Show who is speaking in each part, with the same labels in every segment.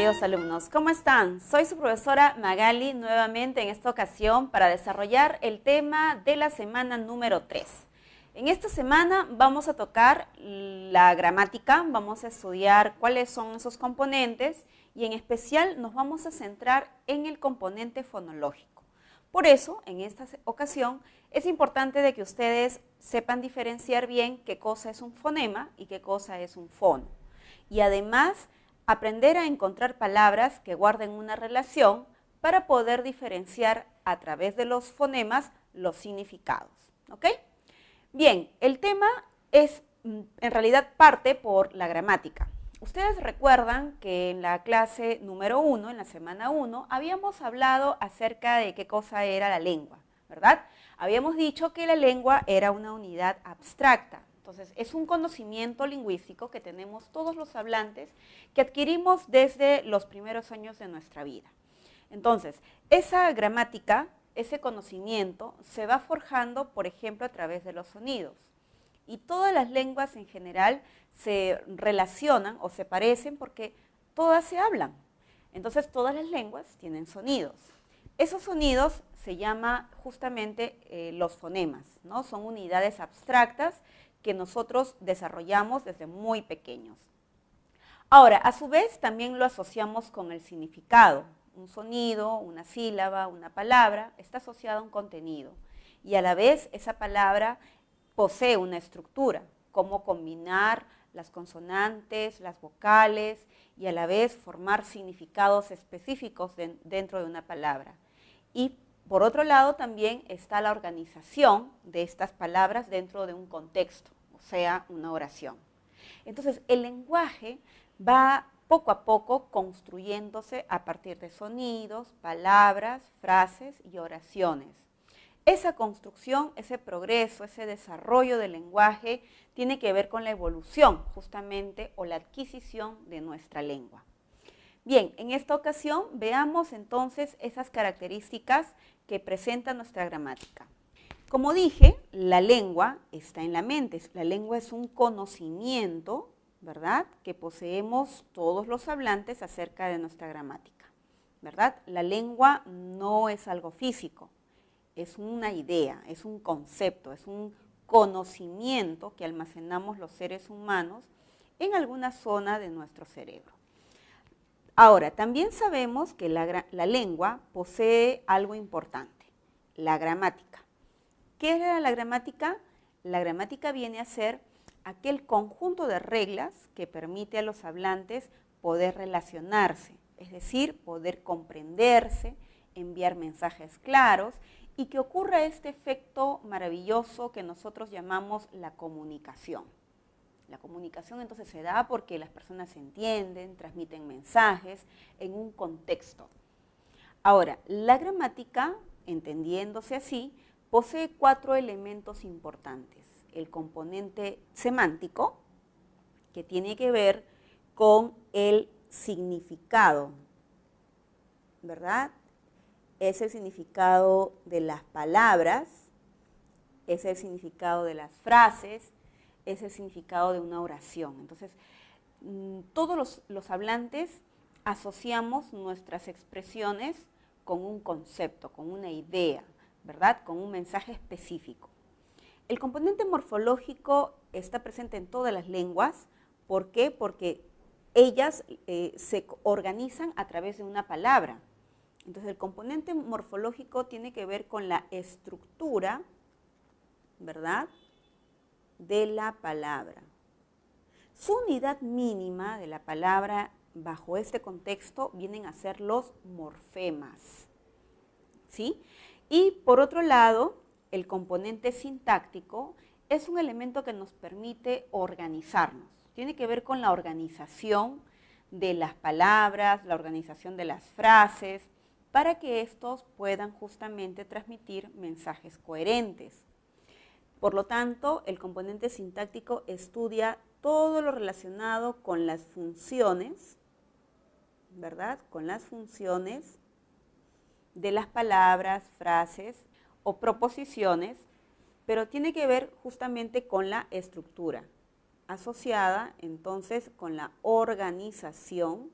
Speaker 1: queridos alumnos, ¿cómo están? Soy su profesora Magali nuevamente en esta ocasión para desarrollar el tema de la semana número 3. En esta semana vamos a tocar la gramática, vamos a estudiar cuáles son esos componentes y en especial nos vamos a centrar en el componente fonológico. Por eso, en esta ocasión, es importante de que ustedes sepan diferenciar bien qué cosa es un fonema y qué cosa es un fono. Y además, aprender a encontrar palabras que guarden una relación para poder diferenciar a través de los fonemas los significados. ¿Ok? Bien, el tema es en realidad parte por la gramática. Ustedes recuerdan que en la clase número 1, en la semana 1, habíamos hablado acerca de qué cosa era la lengua, ¿verdad? Habíamos dicho que la lengua era una unidad abstracta. Entonces, es un conocimiento lingüístico que tenemos todos los hablantes que adquirimos desde los primeros años de nuestra vida. Entonces, esa gramática, ese conocimiento, se va forjando, por ejemplo, a través de los sonidos. Y todas las lenguas en general se relacionan o se parecen porque todas se hablan. Entonces, todas las lenguas tienen sonidos. Esos sonidos se llaman justamente los fonemas, ¿no? Son unidades abstractas que nosotros desarrollamos desde muy pequeños. Ahora, a su vez, también lo asociamos con el significado. Un sonido, una sílaba, una palabra está asociada a un contenido. Y a la vez, esa palabra posee una estructura, cómo combinar las consonantes, las vocales y a la vez formar significados específicos dentro de una palabra. Y por otro lado también está la organización de estas palabras dentro de un contexto, o sea, una oración. Entonces, el lenguaje va poco a poco construyéndose a partir de sonidos, palabras, frases y oraciones. Esa construcción, ese progreso, ese desarrollo del lenguaje tiene que ver con la evolución justamente o la adquisición de nuestra lengua. Bien, en esta ocasión veamos entonces esas características que presenta nuestra gramática. Como dije, la lengua está en la mente. La lengua es un conocimiento, ¿verdad?, que poseemos todos los hablantes acerca de nuestra gramática, ¿verdad? La lengua no es algo físico. Es una idea, es un concepto, es un conocimiento que almacenamos los seres humanos en alguna zona de nuestro cerebro. Ahora, también sabemos que la lengua posee algo importante, la gramática. ¿Qué era la gramática? La gramática viene a ser aquel conjunto de reglas que permite a los hablantes poder relacionarse, es decir, poder comprenderse, enviar mensajes claros y que ocurra este efecto maravilloso que nosotros llamamos la comunicación. La comunicación entonces se da porque las personas se entienden, transmiten mensajes en un contexto. Ahora, la gramática, entendiéndose así, posee 4 elementos importantes. El componente semántico, que tiene que ver con el significado, ¿verdad? Es el significado de las palabras, es el significado de las frases, es el significado de una oración. Entonces, todos los hablantes asociamos nuestras expresiones con un concepto, con una idea, ¿verdad?, con un mensaje específico. El componente morfológico está presente en todas las lenguas. ¿Por qué? Porque ellas se organizan a través de una palabra. Entonces, el componente morfológico tiene que ver con la estructura, ¿verdad?, de la palabra. Su unidad mínima de la palabra bajo este contexto vienen a ser los morfemas, ¿sí? Y por otro lado, el componente sintáctico es un elemento que nos permite organizarnos. Tiene que ver con la organización de las palabras, la organización de las frases, para que estos puedan justamente transmitir mensajes coherentes. Por lo tanto, el componente sintáctico estudia todo lo relacionado con las funciones, ¿verdad?, con las funciones de las palabras, frases o proposiciones, pero tiene que ver justamente con la estructura, asociada entonces con la organización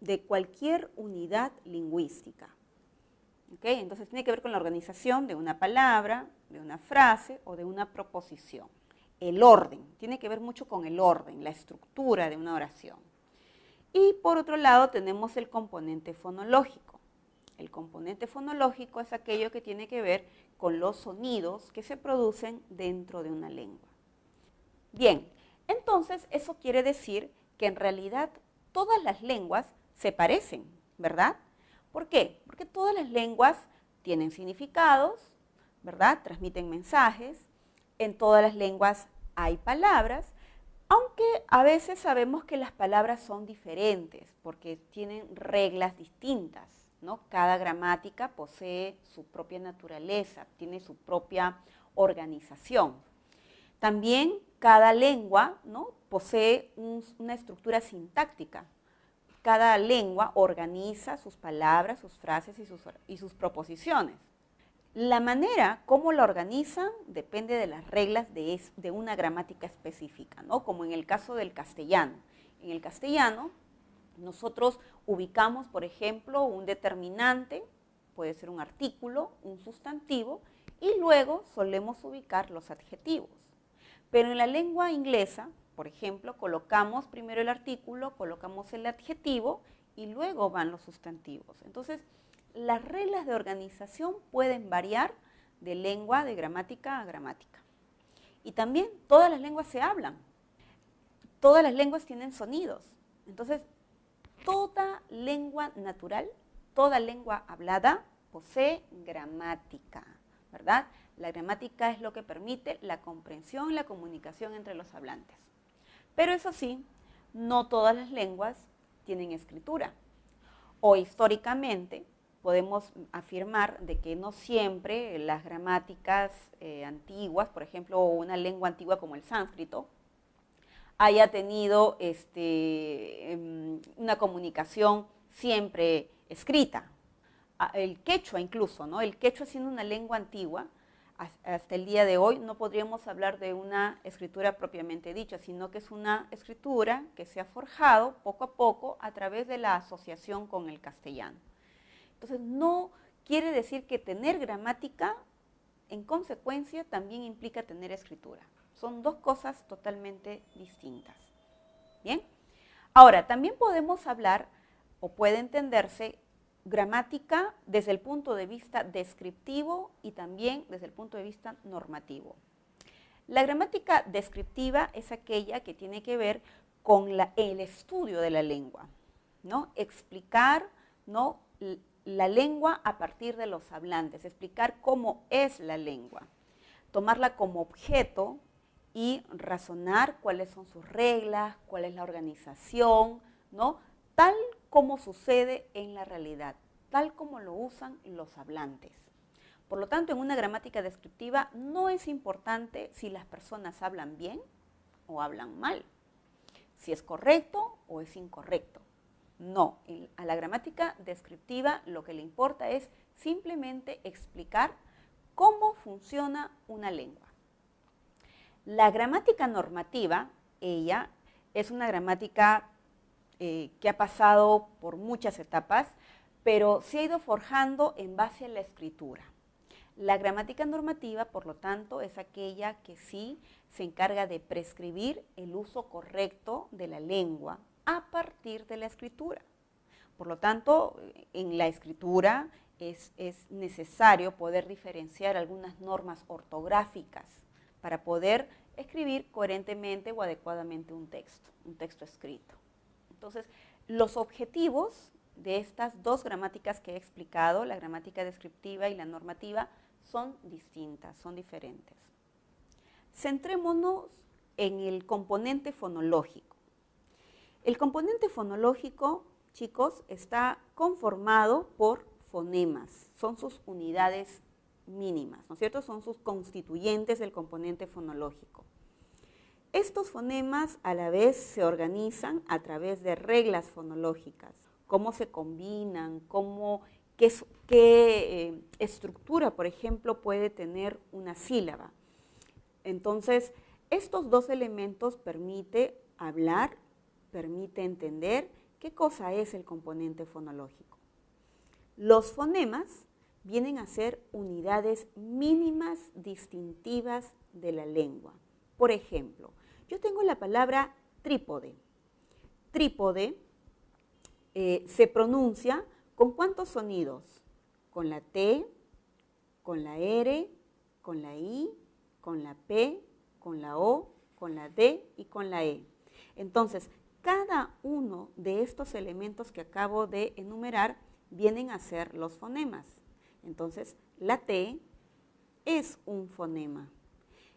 Speaker 1: de cualquier unidad lingüística. ¿Okay? Entonces tiene que ver con la organización de una palabra, de una frase o de una proposición. El orden, tiene que ver mucho con el orden, la estructura de una oración. Y por otro lado tenemos el componente fonológico. El componente fonológico es aquello que tiene que ver con los sonidos que se producen dentro de una lengua. Bien, entonces eso quiere decir que en realidad todas las lenguas se parecen, ¿verdad? ¿Por qué? Porque todas las lenguas tienen significados, ¿verdad? Transmiten mensajes, en todas las lenguas hay palabras, aunque a veces sabemos que las palabras son diferentes porque tienen reglas distintas, ¿no? Cada gramática posee su propia naturaleza, tiene su propia organización. También cada lengua, ¿no?, posee una estructura sintáctica. Cada lengua organiza sus palabras, sus frases y sus proposiciones. La manera como la organizan depende de las reglas de una gramática específica, ¿no? Como en el caso del castellano. En el castellano nosotros ubicamos, por ejemplo, un determinante, puede ser un artículo, un sustantivo, y luego solemos ubicar los adjetivos. Pero en la lengua inglesa, por ejemplo, colocamos primero el artículo, colocamos el adjetivo y luego van los sustantivos. Entonces, las reglas de organización pueden variar de lengua, de gramática a gramática. Y también todas las lenguas se hablan. Todas las lenguas tienen sonidos. Entonces, toda lengua natural, toda lengua hablada posee gramática, ¿verdad? La gramática es lo que permite la comprensión y la comunicación entre los hablantes. Pero eso sí, no todas las lenguas tienen escritura. O históricamente podemos afirmar de que no siempre las gramáticas antiguas, por ejemplo, una lengua antigua como el sánscrito, haya tenido una comunicación siempre escrita. El quechua incluso, ¿no? El quechua siendo una lengua antigua, hasta el día de hoy no podríamos hablar de una escritura propiamente dicha, sino que es una escritura que se ha forjado poco a poco a través de la asociación con el castellano. Entonces, no quiere decir que tener gramática, en consecuencia, también implica tener escritura. Son dos cosas totalmente distintas. ¿Bien? Ahora, también podemos hablar, o puede entenderse, gramática desde el punto de vista descriptivo y también desde el punto de vista normativo. La gramática descriptiva es aquella que tiene que ver con el estudio de la lengua, ¿no? Explicar, ¿no?, la lengua a partir de los hablantes, explicar cómo es la lengua, tomarla como objeto y razonar cuáles son sus reglas, cuál es la organización, ¿no?, tal como sucede en la realidad, tal como lo usan los hablantes. Por lo tanto, en una gramática descriptiva no es importante si las personas hablan bien o hablan mal, si es correcto o es incorrecto. No, a la gramática descriptiva lo que le importa es simplemente explicar cómo funciona una lengua. La gramática normativa, ella, es una gramática que ha pasado por muchas etapas, pero se ha ido forjando en base a la escritura. La gramática normativa, por lo tanto, es aquella que sí se encarga de prescribir el uso correcto de la lengua a partir de la escritura. Por lo tanto, en la escritura es necesario poder diferenciar algunas normas ortográficas para poder escribir coherentemente o adecuadamente un texto escrito. Entonces, los objetivos de estas dos gramáticas que he explicado, la gramática descriptiva y la normativa, son distintas, son diferentes. Centrémonos en el componente fonológico. El componente fonológico, chicos, está conformado por fonemas, son sus unidades mínimas, ¿no es cierto? Son sus constituyentes del componente fonológico. Estos fonemas a la vez se organizan a través de reglas fonológicas, cómo se combinan, qué estructura, por ejemplo, puede tener una sílaba. Entonces, estos dos elementos permiten hablar, permite entender ¿Qué cosa es el componente fonológico? Los fonemas vienen a ser unidades mínimas distintivas de la lengua. Por ejemplo, yo tengo la palabra trípode. Trípode se pronuncia ¿con cuántos sonidos? Con la T, con la R, con la I, con la P, con la O, con la D y con la E. Entonces, cada uno de estos elementos que acabo de enumerar vienen a ser los fonemas. Entonces, la T es un fonema.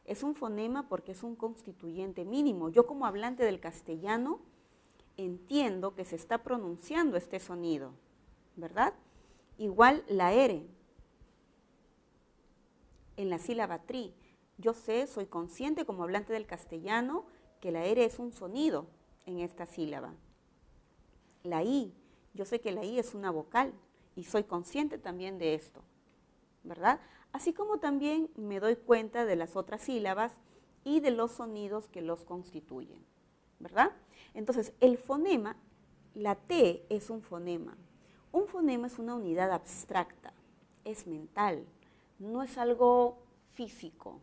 Speaker 1: Es un fonema porque es un constituyente mínimo. Yo como hablante del castellano entiendo que se está pronunciando este sonido, ¿verdad? Igual la R en la sílaba tri. Yo sé, soy consciente como hablante del castellano que la R es un sonido en esta sílaba. La I, yo sé que la I es una vocal y soy consciente también de esto, ¿verdad? Así como también me doy cuenta de las otras sílabas y de los sonidos que los constituyen, ¿verdad? Entonces, el fonema, la T es un fonema. Un fonema es una unidad abstracta, es mental, no es algo físico,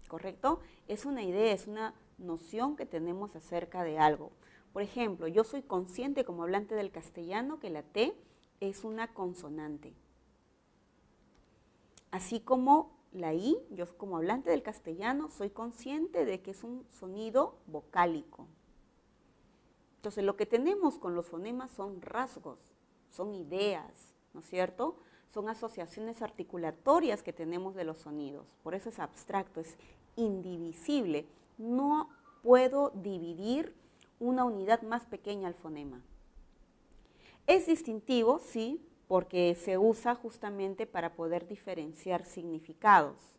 Speaker 1: ¿correcto? Es una idea, es una noción que tenemos acerca de algo. Por ejemplo, yo soy consciente como hablante del castellano que la T es una consonante. Así como la I, yo como hablante del castellano soy consciente de que es un sonido vocálico. Entonces, lo que tenemos con los fonemas son rasgos, son ideas, ¿no es cierto? Son asociaciones articulatorias que tenemos de los sonidos. Por eso es abstracto, es indivisible. No puedo dividir una unidad más pequeña al fonema. Es distintivo, sí, porque se usa justamente para poder diferenciar significados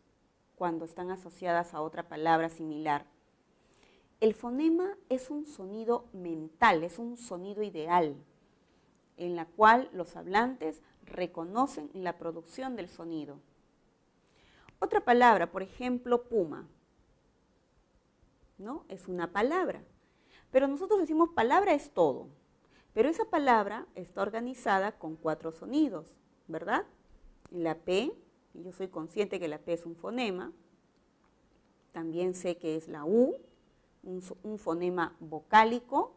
Speaker 1: cuando están asociadas a otra palabra similar. El fonema es un sonido mental, es un sonido ideal, en la cual los hablantes reconocen la producción del sonido. Otra palabra, por ejemplo, puma, ¿no? Es una palabra, pero nosotros decimos palabra es todo, pero esa palabra está organizada con 4 sonidos, ¿verdad? La P, yo soy consciente que la P es un fonema, también sé que es la U, un fonema vocálico,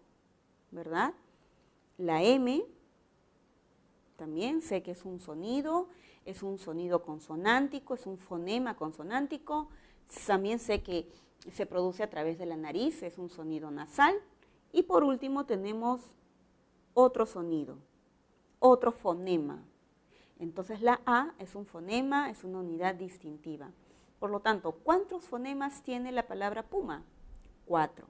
Speaker 1: ¿verdad? La M, también sé que es un sonido consonántico, es un fonema consonántico. También sé que se produce a través de la nariz, es un sonido nasal. Y por último tenemos otro sonido, otro fonema. Entonces la A es un fonema, es una unidad distintiva. Por lo tanto, ¿cuántos fonemas tiene la palabra puma? 4.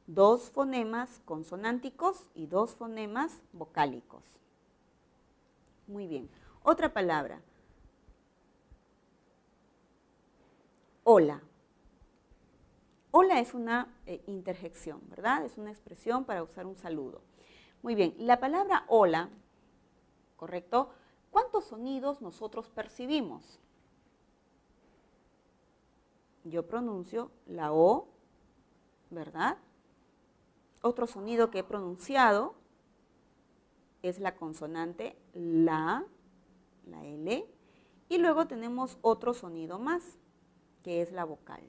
Speaker 1: 2 fonemas consonánticos y 2 fonemas vocálicos. Muy bien. Otra palabra. Hola. Hola es una interjección, ¿verdad? Es una expresión para usar un saludo. Muy bien. La palabra hola, ¿correcto? ¿Cuántos sonidos nosotros percibimos? Yo pronuncio la O, ¿verdad? Otro sonido que he pronunciado es la consonante la L, y luego tenemos otro sonido más, que es la vocal.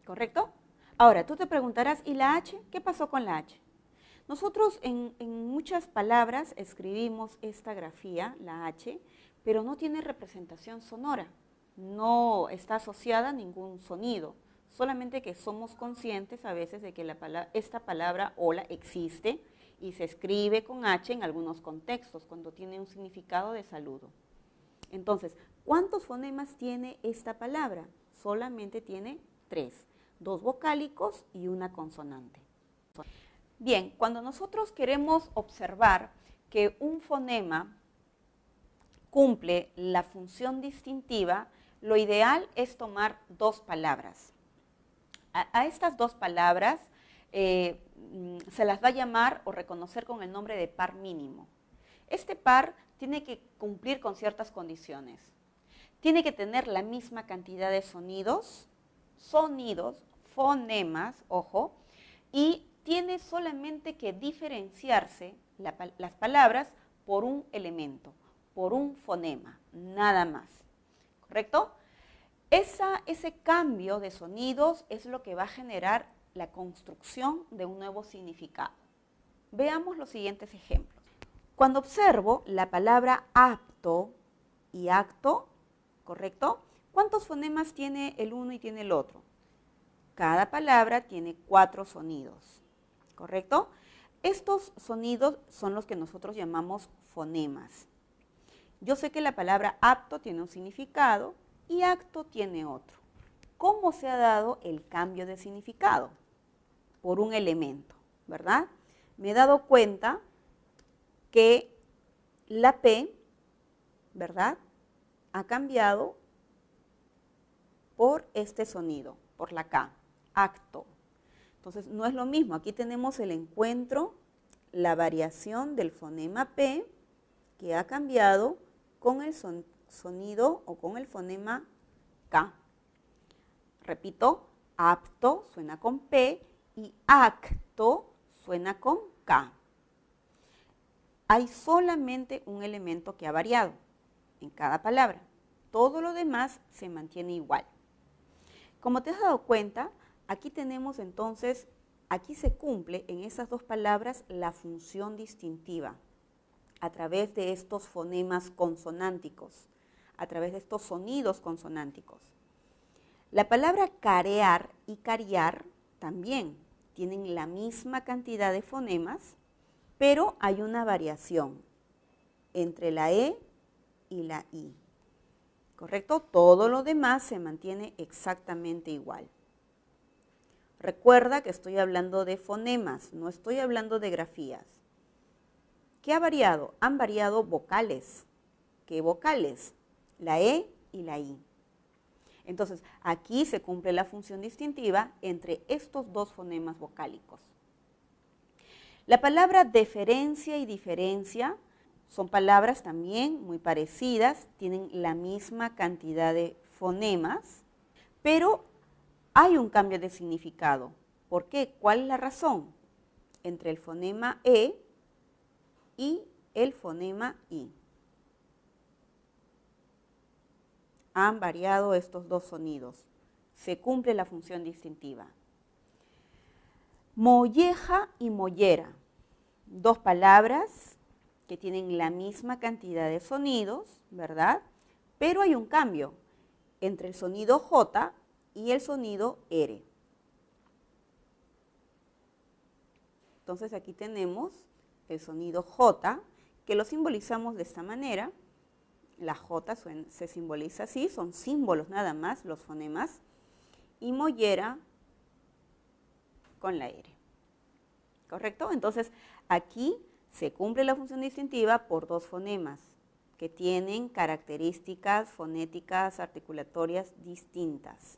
Speaker 1: ¿Correcto? Ahora, tú te preguntarás, ¿y la H? ¿Qué pasó con la H? Nosotros en muchas palabras escribimos esta grafía, la H, pero no tiene representación sonora, no está asociada a ningún sonido, solamente que somos conscientes a veces de que esta palabra hola existe y se escribe con H en algunos contextos, cuando tiene un significado de saludo. Entonces, ¿cuántos fonemas tiene esta palabra? Solamente tiene 3, 2 vocálicos y una consonante. Bien, cuando nosotros queremos observar que un fonema cumple la función distintiva, lo ideal es tomar 2 palabras. A estas 2 palabras se las va a llamar o reconocer con el nombre de par mínimo. Este par tiene que cumplir con ciertas condiciones. Tiene que tener la misma cantidad de sonidos, fonemas, ojo, y tiene solamente que diferenciarse las palabras por un elemento, por un fonema, nada más. ¿Correcto? Ese cambio de sonidos es lo que va a generar la construcción de un nuevo significado. Veamos los siguientes ejemplos. Cuando observo la palabra apto y acto, ¿correcto? ¿Cuántos fonemas tiene el uno y tiene el otro? Cada palabra tiene 4 sonidos, ¿correcto? Estos sonidos son los que nosotros llamamos fonemas. Yo sé que la palabra apto tiene un significado y acto tiene otro. ¿Cómo se ha dado el cambio de significado? Por un elemento, ¿verdad? Me he dado cuenta que la P, ¿verdad?, ha cambiado por este sonido, por la K, acto. Entonces, no es lo mismo. Aquí tenemos el encuentro, la variación del fonema P, que ha cambiado con el sonido o con el fonema K. Repito, apto suena con P y acto suena con K. Hay solamente un elemento que ha variado en cada palabra. Todo lo demás se mantiene igual. Como te has dado cuenta, aquí tenemos entonces, aquí se cumple en esas 2 palabras la función distintiva a través de estos fonemas consonánticos, a través de estos sonidos consonánticos. La palabra carear y cariar también tienen la misma cantidad de fonemas, pero hay una variación entre la E y la I. ¿Correcto? Todo lo demás se mantiene exactamente igual. Recuerda que estoy hablando de fonemas, no estoy hablando de grafías. ¿Qué ha variado? Han variado vocales. ¿Qué vocales? La E y la I. Entonces, aquí se cumple la función distintiva entre estos 2 fonemas vocálicos. La palabra deferencia y diferencia son palabras también muy parecidas, tienen la misma cantidad de fonemas, pero hay un cambio de significado. ¿Por qué? ¿Cuál es la razón? Entre el fonema E y el fonema I. Han variado estos 2 sonidos. Se cumple la función distintiva. Molleja y mollera, 2 palabras que tienen la misma cantidad de sonidos, ¿verdad? Pero hay un cambio entre el sonido J y el sonido R. Entonces aquí tenemos el sonido J, que lo simbolizamos de esta manera. La J se simboliza así, son símbolos nada más, los fonemas, y mollera con la R. ¿Correcto? Entonces, aquí se cumple la función distintiva por 2 fonemas que tienen características fonéticas articulatorias distintas.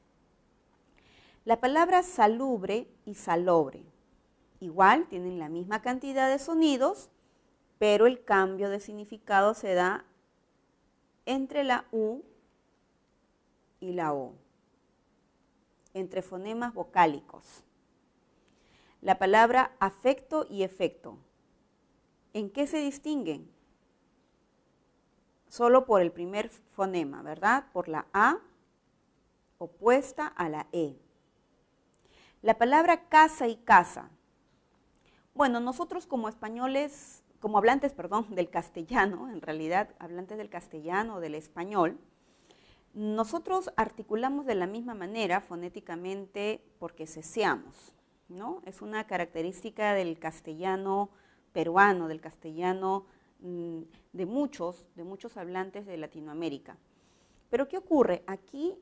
Speaker 1: La palabra salubre y salobre, igual tienen la misma cantidad de sonidos, pero el cambio de significado se da entre la U y la O, entre fonemas vocálicos. La palabra afecto y efecto, ¿en qué se distinguen? Solo por el primer fonema, ¿verdad? Por la A opuesta a la E. La palabra casa y casa. Bueno, nosotros como españoles, como hablantes, del castellano, en realidad, hablantes del castellano o del español, nosotros articulamos de la misma manera fonéticamente porque ceseamos, ¿no? Es una característica del castellano peruano, del castellano de muchos hablantes de Latinoamérica. Pero ¿qué ocurre? Aquí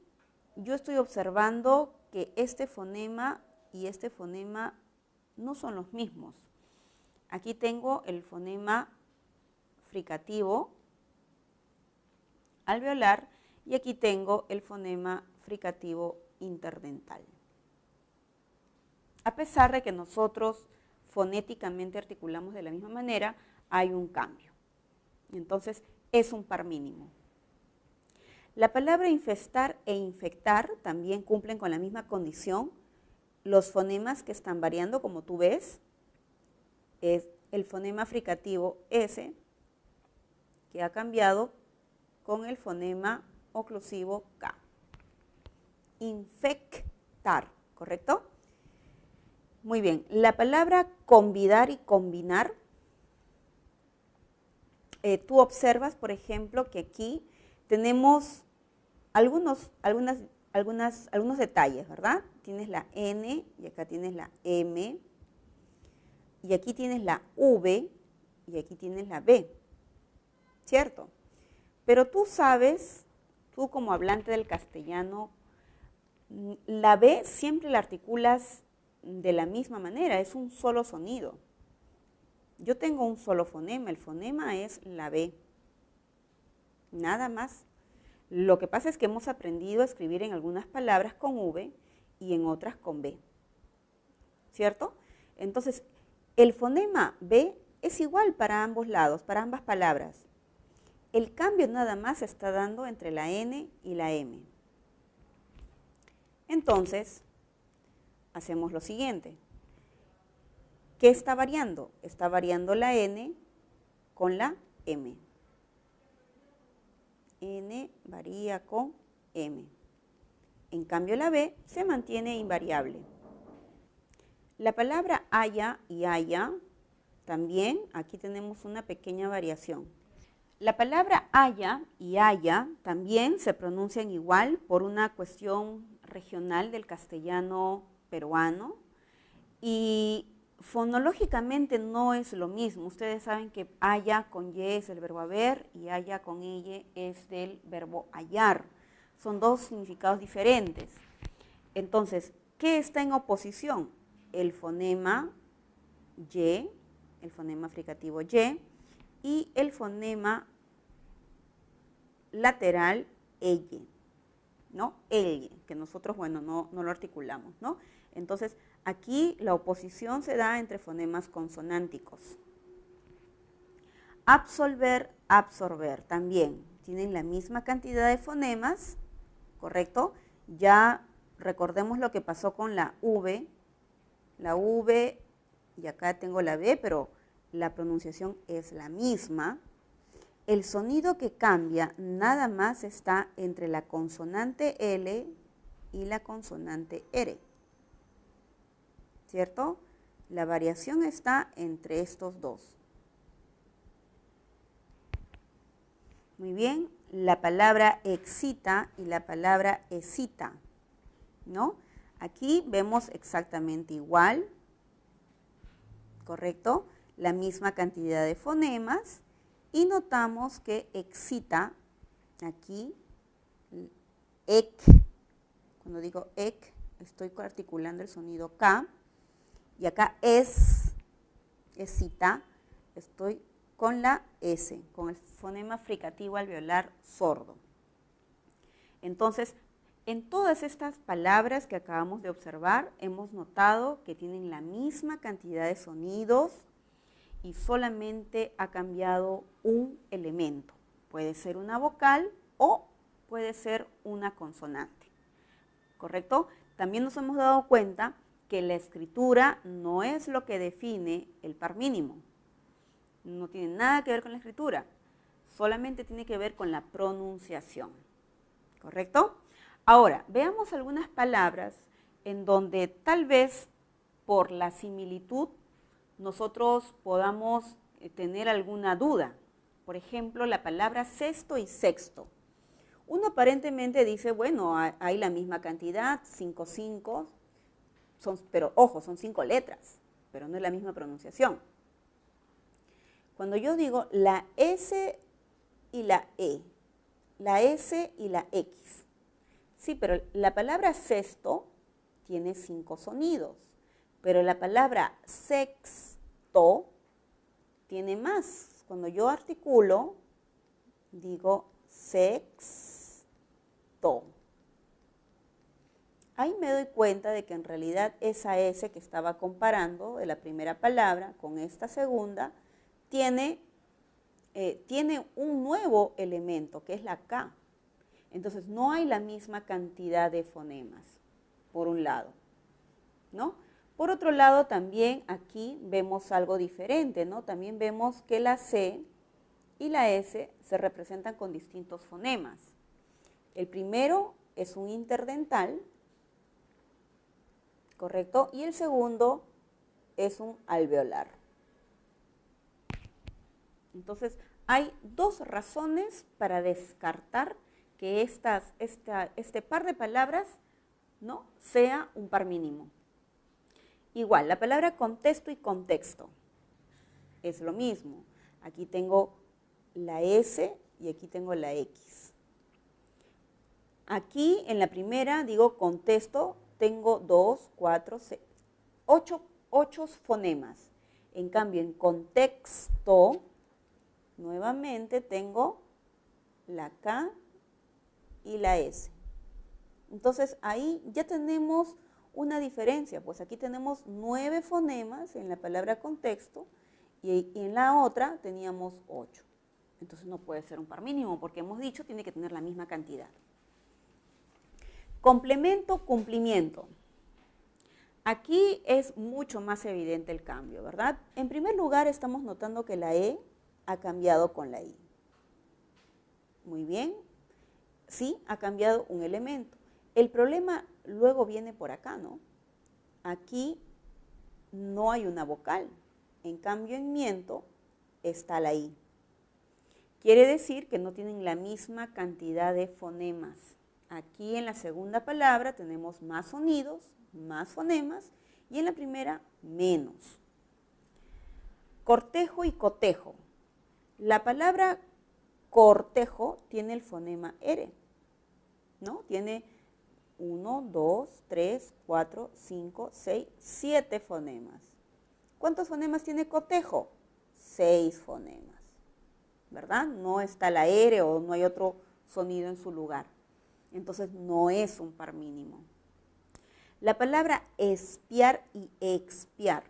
Speaker 1: yo estoy observando que este fonema y este fonema no son los mismos. Aquí tengo el fonema fricativo alveolar y aquí tengo el fonema fricativo interdental. A pesar de que nosotros fonéticamente articulamos de la misma manera, hay un cambio. Entonces, es un par mínimo. La palabra infestar e infectar también cumplen con la misma condición los fonemas que están variando, como tú ves, es el fonema fricativo S, que ha cambiado con el fonema oclusivo K. Infectar, ¿correcto? Muy bien, la palabra convidar y combinar, tú observas, por ejemplo, que aquí tenemos algunos detalles, ¿verdad? Tienes la N y acá tienes la M, y aquí tienes la V y aquí tienes la B, ¿cierto? Pero tú sabes, tú como hablante del castellano, la B siempre la articulas de la misma manera, es un solo sonido. Yo tengo un solo fonema, el fonema es la B, nada más. Lo que pasa es que hemos aprendido a escribir en algunas palabras con V y en otras con B, ¿cierto? Entonces, el fonema B es igual para ambos lados, para ambas palabras. El cambio nada más se está dando entre la N y la M. Entonces, hacemos lo siguiente. ¿Qué está variando? Está variando la N con la M. N varía con M. En cambio, la B se mantiene invariable. La palabra haya y haya, también aquí tenemos una pequeña variación. La palabra haya y haya también se pronuncian igual por una cuestión regional del castellano peruano y fonológicamente no es lo mismo. Ustedes saben que haya con y es del verbo haber y haya con ella es del verbo hallar. Son dos significados diferentes. Entonces, ¿qué está en oposición? El fonema Y, el fonema fricativo y el fonema lateral elle, ¿no? Elle, que nosotros, bueno, no lo articulamos, ¿no? Entonces, aquí la oposición se da entre fonemas consonánticos. Absolver, absorber, también tienen la misma cantidad de fonemas, ¿correcto? Ya recordemos lo que pasó con la V, y acá tengo la B, pero la pronunciación es la misma. El sonido que cambia nada más está entre la consonante L y la consonante R, ¿cierto? La variación está entre estos dos. Muy bien, la palabra excita y la palabra excita, ¿no? Aquí vemos exactamente igual, ¿correcto? La misma cantidad de fonemas y notamos que excita, aquí, ec, cuando digo ec, estoy articulando el sonido K, y acá excita, estoy con la S, con el fonema fricativo alveolar sordo. Entonces, en todas estas palabras que acabamos de observar, hemos notado que tienen la misma cantidad de sonidos y solamente ha cambiado un elemento. Puede ser una vocal o puede ser una consonante, ¿correcto? También nos hemos dado cuenta que la escritura no es lo que define el par mínimo. No tiene nada que ver con la escritura, solamente tiene que ver con la pronunciación, ¿correcto? Ahora, veamos algunas palabras en donde tal vez por la similitud nosotros podamos tener alguna duda. Por ejemplo, la palabra cesto y sexto. Uno aparentemente dice, bueno, hay la misma cantidad, 5, 5, pero ojo, son 5 letras, pero no es la misma pronunciación. Cuando yo digo la S y la E, la S y la X, sí, pero la palabra cesto tiene 5 sonidos, pero la palabra sexto tiene más. Cuando yo articulo, digo sexto. Ahí me doy cuenta de que en realidad esa S que estaba comparando de la primera palabra con esta segunda tiene un nuevo elemento, que es la K. Entonces, no hay la misma cantidad de fonemas, por un lado, ¿no? Por otro lado, también aquí vemos algo diferente, ¿no? También vemos que la C y la S se representan con distintos fonemas. El primero es un interdental, ¿correcto? Y el segundo es un alveolar. Entonces, hay dos razones para descartar que este par de palabras, ¿no?, sea un par mínimo. Igual, la palabra contexto y contexto es lo mismo. Aquí tengo la S y aquí tengo la X. Aquí en la primera digo contexto, tengo 2, 4, 6, 8 fonemas. En cambio, en contexto, nuevamente tengo la K y la S. Entonces, ahí ya tenemos una diferencia, pues aquí tenemos 9 fonemas en la palabra contexto y en la otra teníamos 8. Entonces no puede ser un par mínimo porque hemos dicho tiene que tener la misma cantidad. Complemento, cumplimiento. Aquí es mucho más evidente el cambio, ¿verdad? En primer lugar estamos notando que la E ha cambiado con la I. Muy bien. Sí, ha cambiado un elemento. El problema luego viene por acá, ¿no? Aquí no hay una vocal. En cambio, en miento está la I. Quiere decir que no tienen la misma cantidad de fonemas. Aquí en la segunda palabra tenemos más sonidos, más fonemas, y en la primera menos. Cortejo y cotejo. La palabra cortejo tiene el fonema R, ¿no? Tiene 1, 2, 3, 4, 5, 6, 7 fonemas. ¿Cuántos fonemas tiene cotejo? 6 fonemas, ¿verdad? No está la R o no hay otro sonido en su lugar. Entonces no es un par mínimo. La palabra espiar y expiar.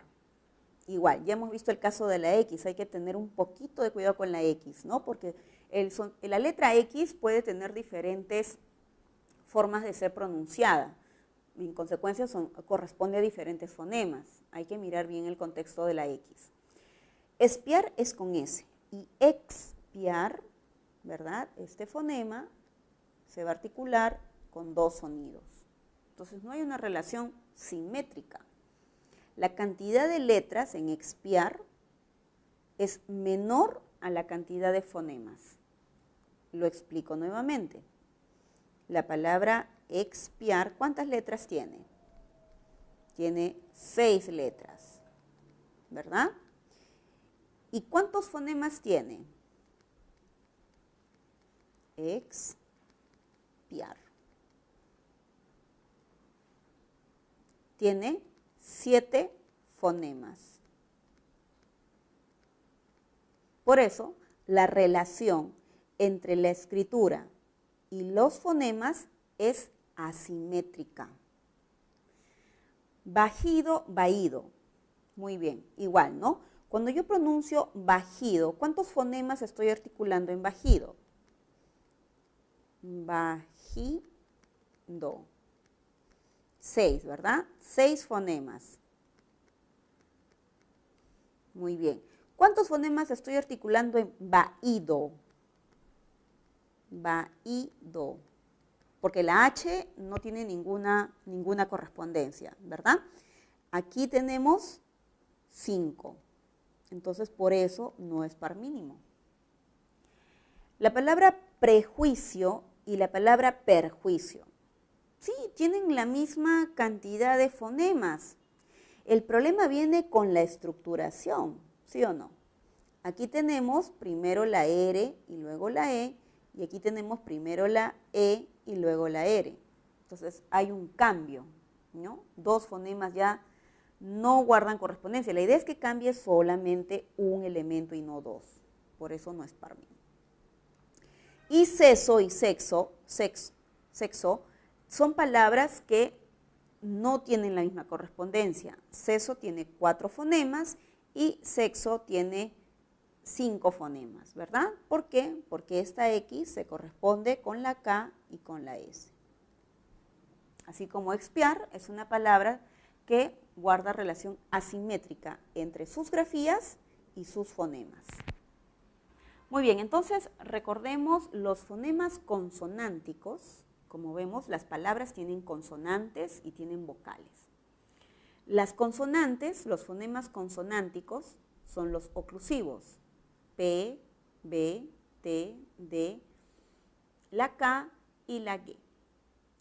Speaker 1: Igual, ya hemos visto el caso de la X, hay que tener un poquito de cuidado con la X, ¿no? Porque la letra X puede tener diferentes formas de ser pronunciada. En consecuencia, corresponde a diferentes fonemas. Hay que mirar bien el contexto de la X. Espiar es con S y expiar, ¿verdad? Este fonema se va a articular con 2 sonidos. Entonces, no hay una relación simétrica. La cantidad de letras en expiar es menor a la cantidad de fonemas. Lo explico nuevamente. La palabra expiar, ¿cuántas letras tiene? Tiene 6 letras, ¿verdad? ¿Y cuántos fonemas tiene? Expiar. Tiene 7 fonemas. Por eso, la relación entre la escritura y los fonemas es asimétrica. Bajido, vaído. Muy bien, igual, ¿no? Cuando yo pronuncio bajido, ¿cuántos fonemas estoy articulando en bajido? Bajido. 6, ¿verdad? 6 fonemas. Muy bien. ¿Cuántos fonemas estoy articulando en vaído? Vaído. Porque la H no tiene ninguna correspondencia, ¿verdad? Aquí tenemos 5. Entonces, por eso no es par mínimo. La palabra prejuicio y la palabra perjuicio. Sí, tienen la misma cantidad de fonemas. El problema viene con la estructuración, ¿sí o no? Aquí tenemos primero la R y luego la E, y aquí tenemos primero la E y luego la R. Entonces hay un cambio, ¿no? 2 fonemas ya no guardan correspondencia. La idea es que cambie solamente un elemento y no 2. Por eso no es par mínimo. Y seso y sexo son palabras que no tienen la misma correspondencia. Seso tiene 4 fonemas y sexo tiene 5 fonemas, ¿verdad? ¿Por qué? Porque esta X se corresponde con la K y con la S. Así como expiar es una palabra que guarda relación asimétrica entre sus grafías y sus fonemas. Muy bien, entonces recordemos los fonemas consonánticos. Como vemos, las palabras tienen consonantes y tienen vocales. Las consonantes, los fonemas consonánticos, son los oclusivos. P, B, T, D, la K y la G.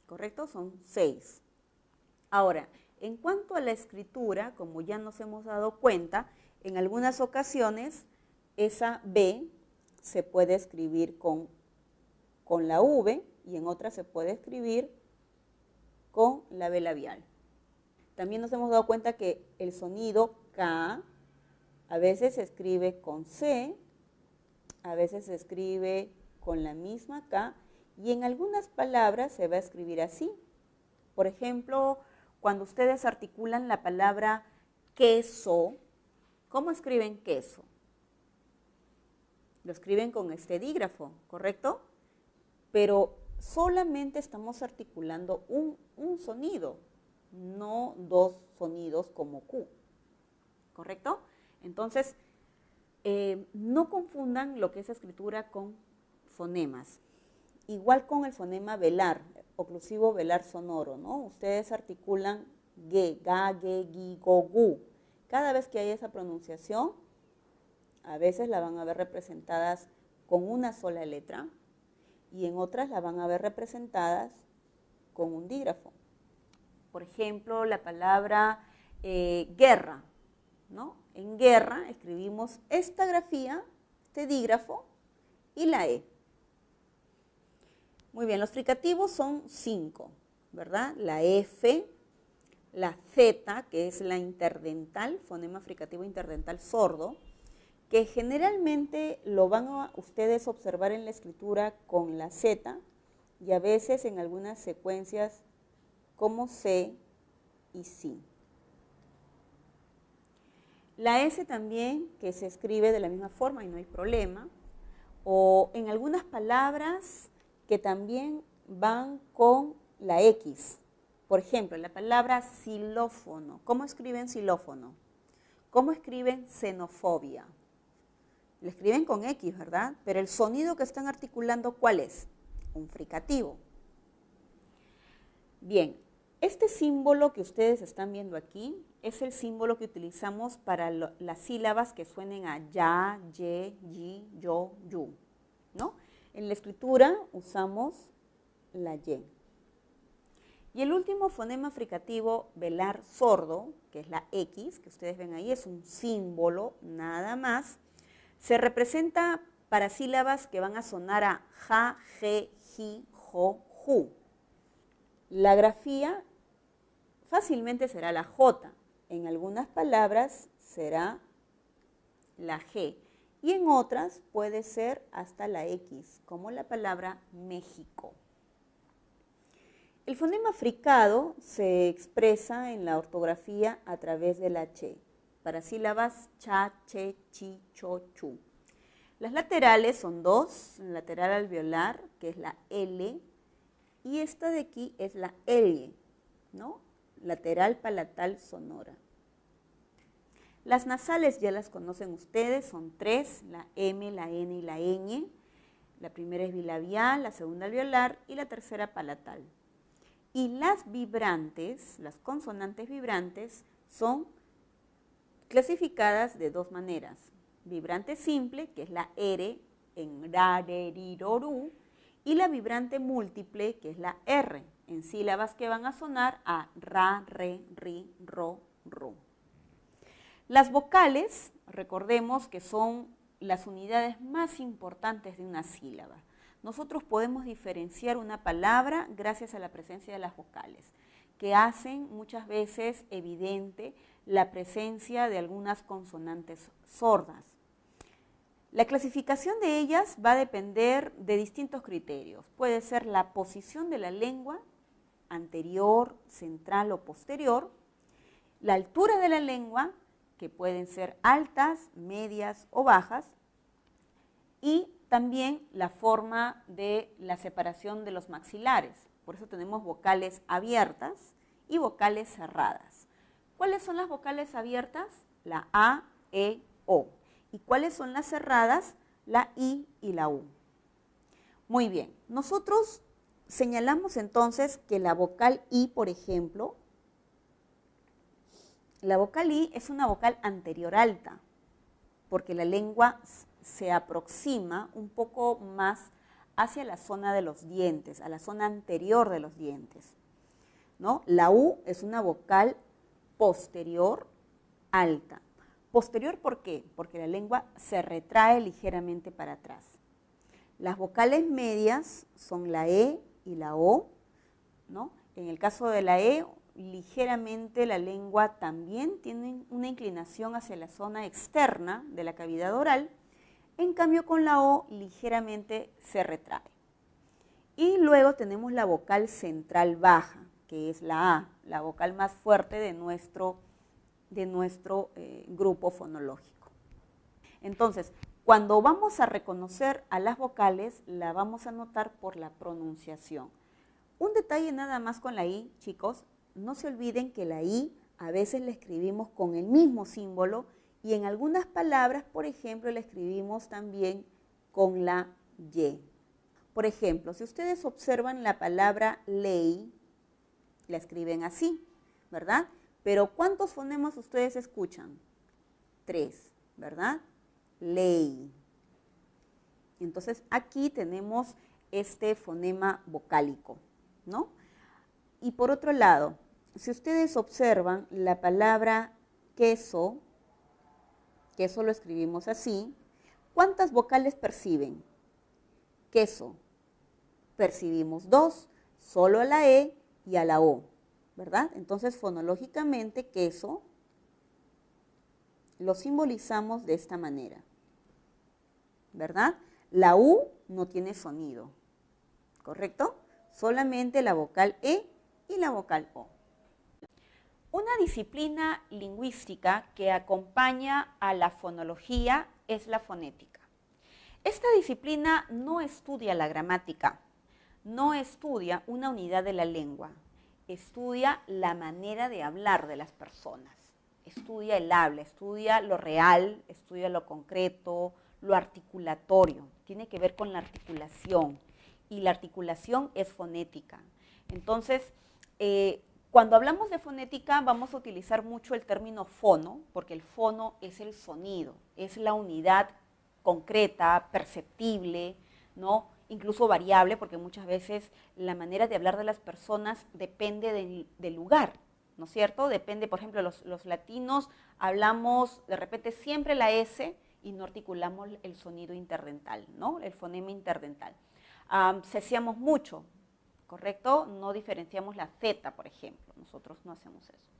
Speaker 1: ¿Correcto? Son 6. Ahora, en cuanto a la escritura, como ya nos hemos dado cuenta, en algunas ocasiones esa B se puede escribir con la V y en otras se puede escribir con la B labial. También nos hemos dado cuenta que el sonido K a veces se escribe con C, a veces se escribe con la misma K y en algunas palabras se va a escribir así. Por ejemplo, cuando ustedes articulan la palabra queso, ¿cómo escriben queso? Lo escriben con este dígrafo, ¿correcto? Pero solamente estamos articulando un sonido, no dos sonidos como Q, ¿correcto? Entonces, no confundan lo que es escritura con fonemas. Igual con el fonema velar, oclusivo velar sonoro, ¿no? Ustedes articulan ge, ga, ge, gi, go, gu. Cada vez que hay esa pronunciación, a veces la van a ver representadas con una sola letra y en otras la van a ver representadas con un dígrafo. Por ejemplo, la palabra guerra, ¿no? En guerra escribimos esta grafía, este dígrafo y la E. Muy bien, los fricativos son 5, ¿verdad? La F, la Z, que es la interdental, fonema fricativo interdental sordo, que generalmente lo van a ustedes observar en la escritura con la Z y a veces en algunas secuencias como C y Si. La S también, que se escribe de la misma forma y no hay problema, o en algunas palabras que también van con la X. Por ejemplo, la palabra xilófono. ¿Cómo escriben xilófono? ¿Cómo escriben xenofobia? Le escriben con X, ¿verdad? Pero el sonido que están articulando, ¿cuál es? Un fricativo. Bien, este símbolo que ustedes están viendo aquí es el símbolo que utilizamos para las sílabas que suenen a ya, ye, yi, yo, yu, ¿no? En la escritura usamos la Y. Y el último fonema fricativo velar sordo, que es la X, que ustedes ven ahí, es un símbolo nada más. Se representa para sílabas que van a sonar a ja, je, ji, jo, ju. La grafía fácilmente será la J. En algunas palabras será la G. Y en otras puede ser hasta la X, como la palabra México. El fonema fricado se expresa en la ortografía a través de la Che, para sílabas cha, che, chi, cho, chu. Las laterales son dos, la lateral alveolar, que es la L, y esta de aquí es la L, ¿no? Lateral palatal sonora. Las nasales ya las conocen ustedes, son 3, la M, la N y la ñ. La primera es bilabial, la segunda alveolar y la tercera palatal. Y las vibrantes, las consonantes vibrantes, son clasificadas de dos maneras. Vibrante simple, que es la R en ra, re, ri, ro, ru, y la vibrante múltiple, que es la R, en sílabas que van a sonar a ra, re, ri, ro, ru. Las vocales, recordemos que son las unidades más importantes de una sílaba. Nosotros podemos diferenciar una palabra gracias a la presencia de las vocales, que hacen muchas veces evidente la presencia de algunas consonantes sordas. La clasificación de ellas va a depender de distintos criterios. Puede ser la posición de la lengua, anterior, central o posterior, la altura de la lengua, que pueden ser altas, medias o bajas, y también la forma de la separación de los maxilares. Por eso tenemos vocales abiertas y vocales cerradas. ¿Cuáles son las vocales abiertas? La A, E, O. ¿Y cuáles son las cerradas? La I y la U. Muy bien, nosotros señalamos entonces que la vocal I, por ejemplo, la vocal I es una vocal anterior alta, porque la lengua se aproxima un poco más hacia la zona de los dientes, a la zona anterior de los dientes, ¿no? La U es una vocal posterior alta. Posterior, ¿por qué? Porque la lengua se retrae ligeramente para atrás. Las vocales medias son la E y la O, ¿no? En el caso de la E, ligeramente la lengua también tiene una inclinación hacia la zona externa de la cavidad oral, en cambio con la O ligeramente se retrae. Y luego tenemos la vocal central baja, que es la A, la vocal más fuerte de nuestro grupo fonológico. Entonces, cuando vamos a reconocer a las vocales, la vamos a notar por la pronunciación. Un detalle nada más con la I, chicos, no se olviden que la I a veces la escribimos con el mismo símbolo y en algunas palabras, por ejemplo, la escribimos también con la Y. Por ejemplo, si ustedes observan la palabra ley, la escriben así, ¿verdad? Pero ¿cuántos fonemas ustedes escuchan? 3, ¿verdad? Ley. Entonces aquí tenemos este fonema vocálico, ¿no? Y por otro lado, si ustedes observan la palabra queso, queso lo escribimos así, ¿cuántas vocales perciben? Queso. Percibimos 2, solo a la E y a la O, ¿verdad? Entonces fonológicamente queso lo simbolizamos de esta manera, ¿verdad? La U no tiene sonido, ¿correcto? Solamente la vocal E y la vocal O. Una disciplina lingüística que acompaña a la fonología es la fonética. Esta disciplina no estudia la gramática, no estudia una unidad de la lengua, estudia la manera de hablar de las personas, estudia el habla, estudia lo real, estudia lo concreto, lo articulatorio, tiene que ver con la articulación y la articulación es fonética. Entonces, cuando hablamos de fonética vamos a utilizar mucho el término fono, porque el fono es el sonido, es la unidad concreta, perceptible, ¿no? Incluso variable, porque muchas veces la manera de hablar de las personas depende del lugar, ¿no es cierto? Depende, por ejemplo, los latinos hablamos de repente siempre la S y no articulamos el sonido interdental, ¿no? El fonema interdental. Cesiamos mucho, ¿correcto? No diferenciamos la Z, por ejemplo, nosotros no hacemos eso.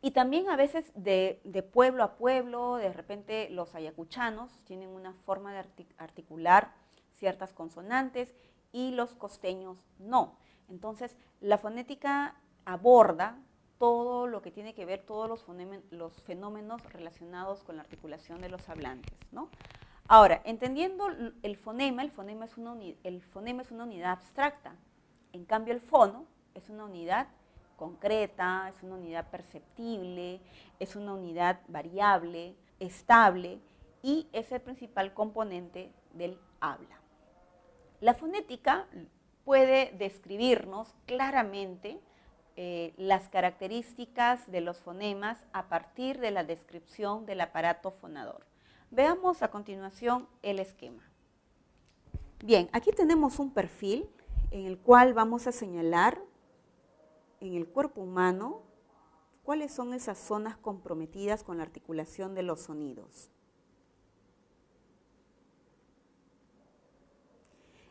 Speaker 1: Y también a veces de pueblo a pueblo, de repente los ayacuchanos tienen una forma de articular ciertas consonantes y los costeños no. Entonces, la fonética aborda todo lo que tiene que ver, todos los fenómenos relacionados con la articulación de los hablantes, ¿no? Ahora, entendiendo el fonema es una unidad abstracta. En cambio, el fono es una unidad concreta, es una unidad perceptible, es una unidad variable, estable y es el principal componente del habla. La fonética puede describirnos claramente las características de los fonemas a partir de la descripción del aparato fonador. Veamos a continuación el esquema. Bien, aquí tenemos un perfil en el cual vamos a señalar en el cuerpo humano cuáles son esas zonas comprometidas con la articulación de los sonidos.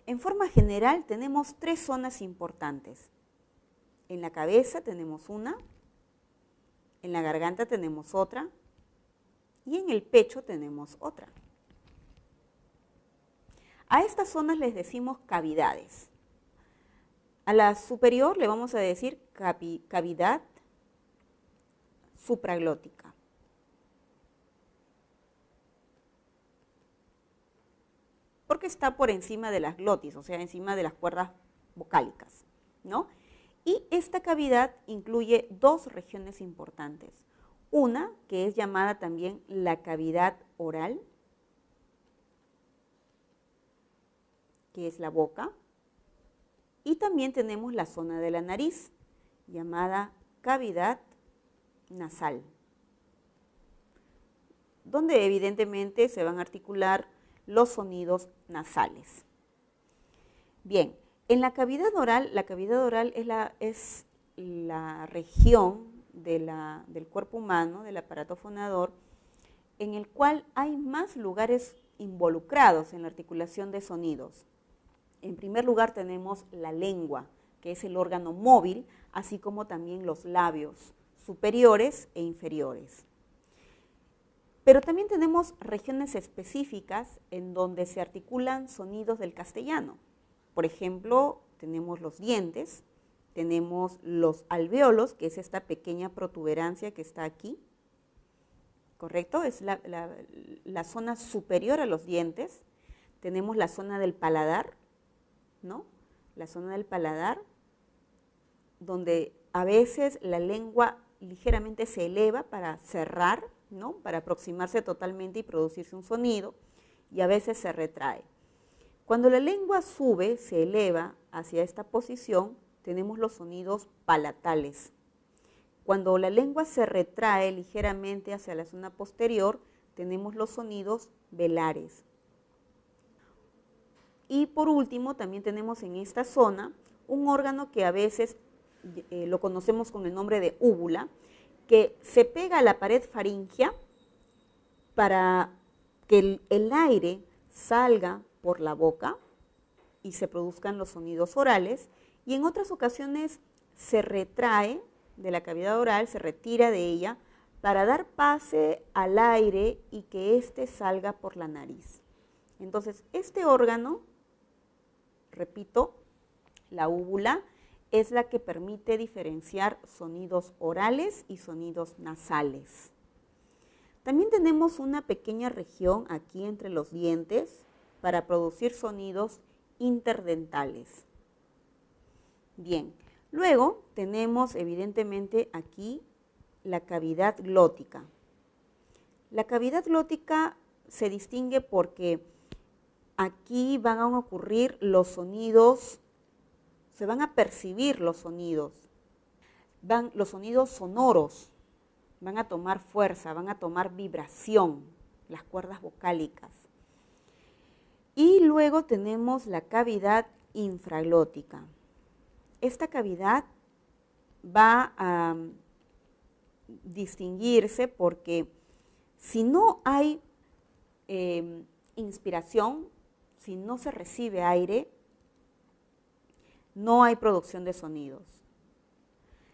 Speaker 1: En forma general tenemos 3 zonas importantes. En la cabeza tenemos una, en la garganta tenemos otra y en el pecho tenemos otra. A estas zonas les decimos cavidades. A la superior le vamos a decir cavidad supraglótica. Porque está por encima de las glotis, o sea, encima de las cuerdas vocálicas, ¿no? Y esta cavidad incluye dos regiones importantes. Una que es llamada también la cavidad oral, que es la boca, y también tenemos la zona de la nariz, llamada cavidad nasal, donde evidentemente se van a articular los sonidos nasales. Bien, en la cavidad oral es la región del cuerpo humano, del aparato fonador, en el cual hay más lugares involucrados en la articulación de sonidos. En primer lugar tenemos la lengua, que es el órgano móvil, así como también los labios superiores e inferiores. Pero también tenemos regiones específicas en donde se articulan sonidos del castellano. Por ejemplo, tenemos los dientes, tenemos los alvéolos, que es esta pequeña protuberancia que está aquí, ¿correcto? Es la zona superior a los dientes. Tenemos la zona del paladar, ¿no? La zona del paladar, donde a veces la lengua ligeramente se eleva para cerrar, ¿no? Para aproximarse totalmente y producirse un sonido, y a veces se retrae. Cuando la lengua sube, se eleva hacia esta posición, tenemos los sonidos palatales. Cuando la lengua se retrae ligeramente hacia la zona posterior, tenemos los sonidos velares. Y por último, también tenemos en esta zona un órgano que a veces lo conocemos con el nombre de úvula, que se pega a la pared faríngea para que el aire salga por la boca y se produzcan los sonidos orales, y en otras ocasiones se retrae de la cavidad oral, se retira de ella para dar pase al aire y que éste salga por la nariz. Entonces, este órgano, repito, la úvula, es la que permite diferenciar sonidos orales y sonidos nasales. También tenemos una pequeña región aquí entre los dientes para producir sonidos interdentales. Bien, luego tenemos evidentemente aquí la cavidad glótica. La cavidad glótica se distingue porque aquí van a ocurrir los sonidos, se van a percibir los sonidos sonoros, van a tomar fuerza, van a tomar vibración, las cuerdas vocálicas. Y luego tenemos la cavidad infraglótica. Esta cavidad va a distinguirse porque si no hay inspiración, si no se recibe aire, no hay producción de sonidos.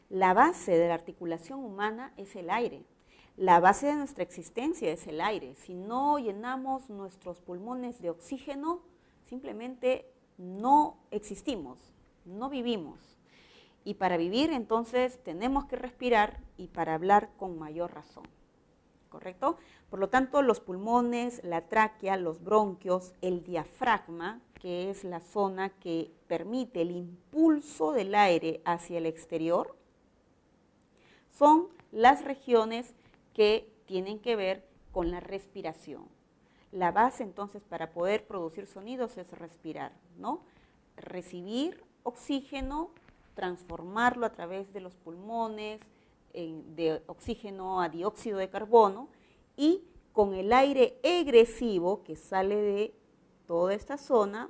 Speaker 1: La base de la articulación humana es el aire. La base de nuestra existencia es el aire. Si no llenamos nuestros pulmones de oxígeno, simplemente no existimos, no vivimos. Y para vivir, entonces, tenemos que respirar, y para hablar con mayor razón, ¿correcto? Por lo tanto, los pulmones, la tráquea, los bronquios, el diafragma, que es la zona que permite el impulso del aire hacia el exterior, son las regiones que tienen que ver con la respiración. La base, entonces, para poder producir sonidos es respirar, ¿no? Recibir oxígeno, transformarlo a través de los pulmones, de oxígeno a dióxido de carbono, y con el aire egresivo que sale de toda esta zona,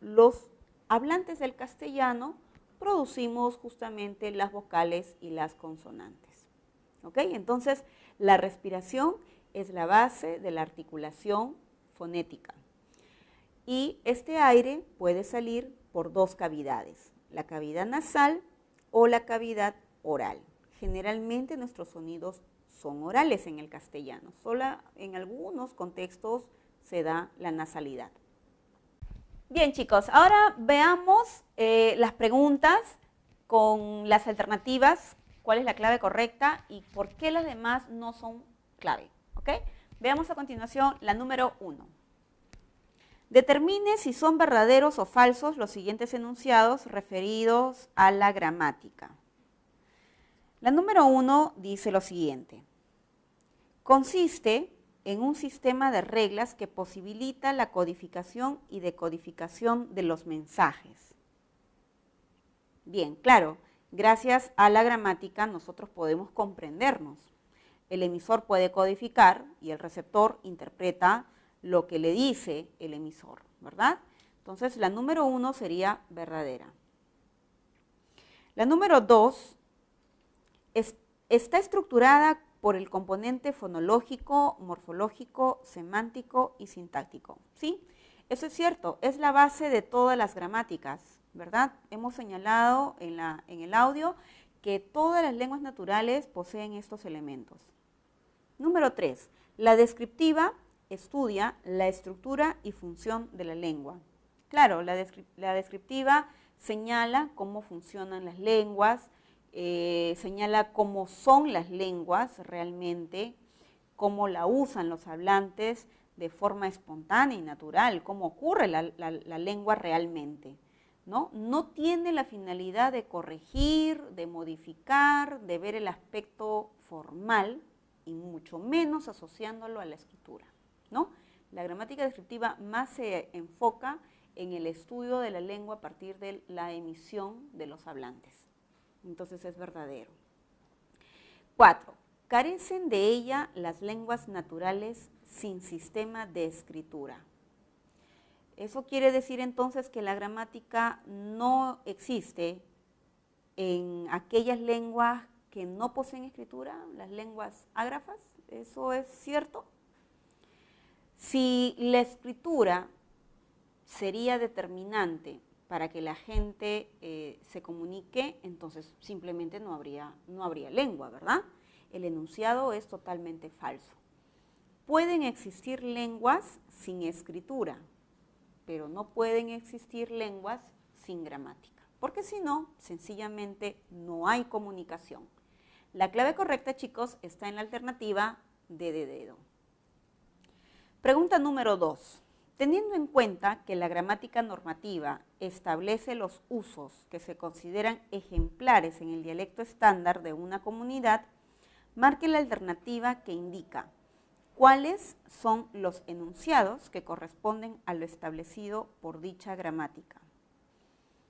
Speaker 1: los hablantes del castellano producimos justamente las vocales y las consonantes. ¿Ok? Entonces, la respiración es la base de la articulación fonética. Y este aire puede salir por dos cavidades, la cavidad nasal o la cavidad oral. Generalmente nuestros sonidos son orales en el castellano, solo en algunos contextos se da la nasalidad. Bien, chicos, ahora veamos las preguntas con las alternativas, cuál es la clave correcta y por qué las demás no son clave. ¿Ok? Veamos a continuación la número 1. Determine si son verdaderos o falsos los siguientes enunciados referidos a la gramática. La número 1 dice lo siguiente. Consiste en un sistema de reglas que posibilita la codificación y decodificación de los mensajes. Bien, claro, gracias a la gramática nosotros podemos comprendernos. El emisor puede codificar y el receptor interpreta lo que le dice el emisor, ¿verdad? Entonces, la número 1 sería verdadera. La número 2 está estructurada por el componente fonológico, morfológico, semántico y sintáctico, ¿sí? Eso es cierto, es la base de todas las gramáticas, ¿verdad? Hemos señalado en el audio que todas las lenguas naturales poseen estos elementos. Número 3, la descriptiva estudia la estructura y función de la lengua. Claro, la descriptiva señala cómo funcionan las lenguas, señala cómo son las lenguas realmente, cómo la usan los hablantes de forma espontánea y natural, cómo ocurre la lengua realmente, ¿no? No tiene la finalidad de corregir, de modificar, de ver el aspecto formal y mucho menos asociándolo a la escritura, ¿no? La gramática descriptiva más se enfoca en el estudio de la lengua a partir de la emisión de los hablantes. Entonces es verdadero. 4. Carecen de ella las lenguas naturales sin sistema de escritura. Eso quiere decir entonces que la gramática no existe en aquellas lenguas que no poseen escritura, las lenguas ágrafas. ¿Eso es cierto? Si la escritura sería determinante para que la gente se comunique, entonces simplemente no habría lengua, ¿verdad? El enunciado es totalmente falso. Pueden existir lenguas sin escritura, pero no pueden existir lenguas sin gramática, porque si no, sencillamente no hay comunicación. La clave correcta, chicos, está en la alternativa D de dedo. Pregunta número 2. Teniendo en cuenta que la gramática normativa establece los usos que se consideran ejemplares en el dialecto estándar de una comunidad, marque la alternativa que indica cuáles son los enunciados que corresponden a lo establecido por dicha gramática.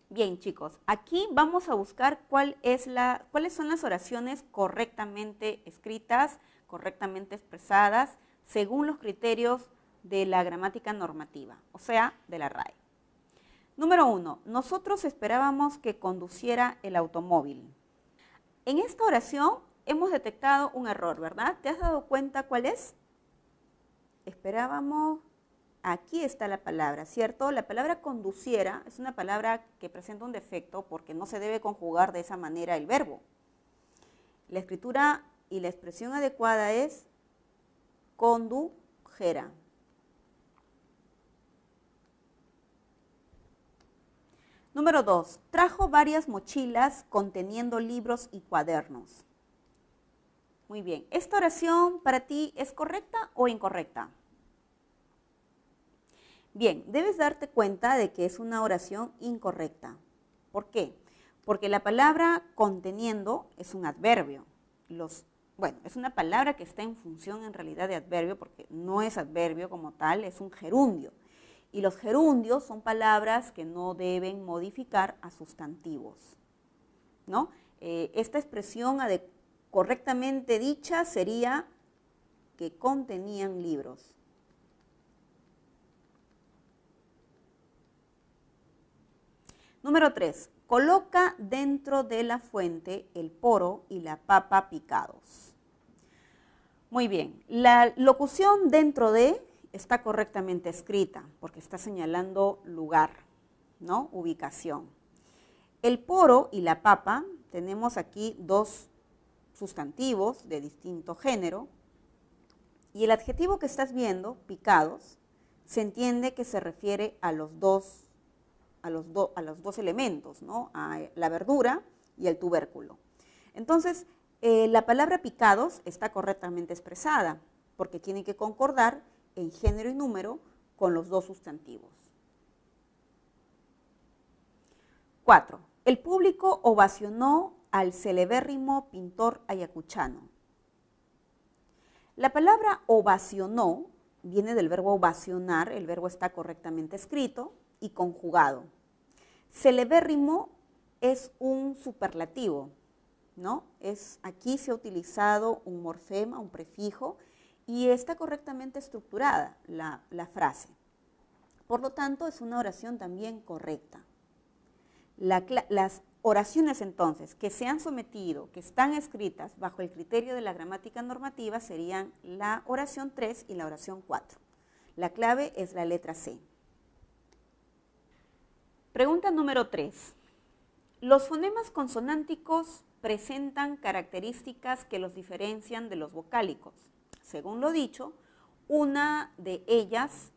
Speaker 1: Bien, chicos, aquí vamos a buscar cuáles son las oraciones correctamente escritas, correctamente expresadas, según los criterios de la gramática normativa, o sea, de la RAE. Número 1. Nosotros esperábamos que conduciera el automóvil. En esta oración hemos detectado un error, ¿verdad? ¿Te has dado cuenta cuál es? Esperábamos, aquí está la palabra, ¿cierto? La palabra conduciera es una palabra que presenta un defecto porque no se debe conjugar de esa manera el verbo. La escritura y la expresión adecuada es condujera. Número 2. Trajo varias mochilas conteniendo libros y cuadernos. Muy bien. ¿Esta oración para ti es correcta o incorrecta? Bien, debes darte cuenta de que es una oración incorrecta. ¿Por qué? Porque la palabra conteniendo es un adverbio. Es una palabra que está en función en realidad de adverbio porque no es adverbio como tal, es un gerundio. Y los gerundios son palabras que no deben modificar a sustantivos, ¿no? Esta expresión correctamente dicha sería que contenían libros. Número 3. Coloca dentro de la fuente el poro y la papa picados. Muy bien. La locución dentro de está correctamente escrita porque está señalando lugar, ¿no? Ubicación. El poro y la papa, tenemos aquí dos sustantivos de distinto género y el adjetivo que estás viendo, picados, se entiende que se refiere a los dos elementos, ¿no? A la verdura y el tubérculo. Entonces, la palabra picados está correctamente expresada porque tiene que concordar en género y número con los dos sustantivos. 4. El público ovacionó al celebérrimo pintor ayacuchano. La palabra ovacionó viene del verbo ovacionar, el verbo está correctamente escrito y conjugado. Celebérrimo es un superlativo, ¿no? Aquí se ha utilizado un morfema, un prefijo, y está correctamente estructurada la frase. Por lo tanto, es una oración también correcta. Las oraciones entonces que se han sometido, que están escritas bajo el criterio de la gramática normativa serían la oración 3 y la oración 4. La clave es la letra C. Pregunta número 3. Los fonemas consonánticos presentan características que los diferencian de los vocálicos. Según lo dicho, una de ellas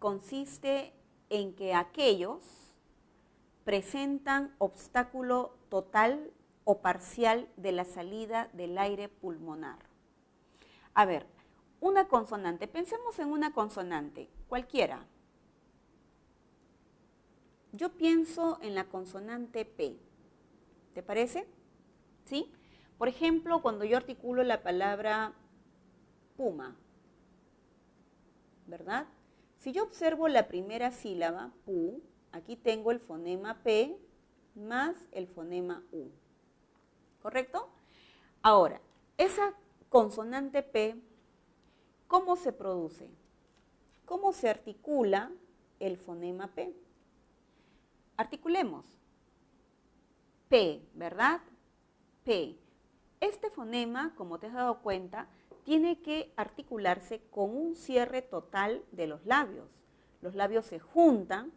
Speaker 1: consiste en que aquellos presentan obstáculo total o parcial de la salida del aire pulmonar. A ver, una consonante, pensemos en una consonante, cualquiera. Yo pienso en la consonante P, ¿te parece? ¿Sí? Por ejemplo, cuando yo articulo la palabra puma, ¿verdad? Si yo observo la primera sílaba, pu, aquí tengo el fonema P más el fonema U, ¿correcto? Ahora, esa consonante P, ¿cómo se produce? ¿Cómo se articula el fonema P? Articulemos. P, ¿verdad? P. Este fonema, como te has dado cuenta, tiene que articularse con un cierre total de los labios. Los labios se juntan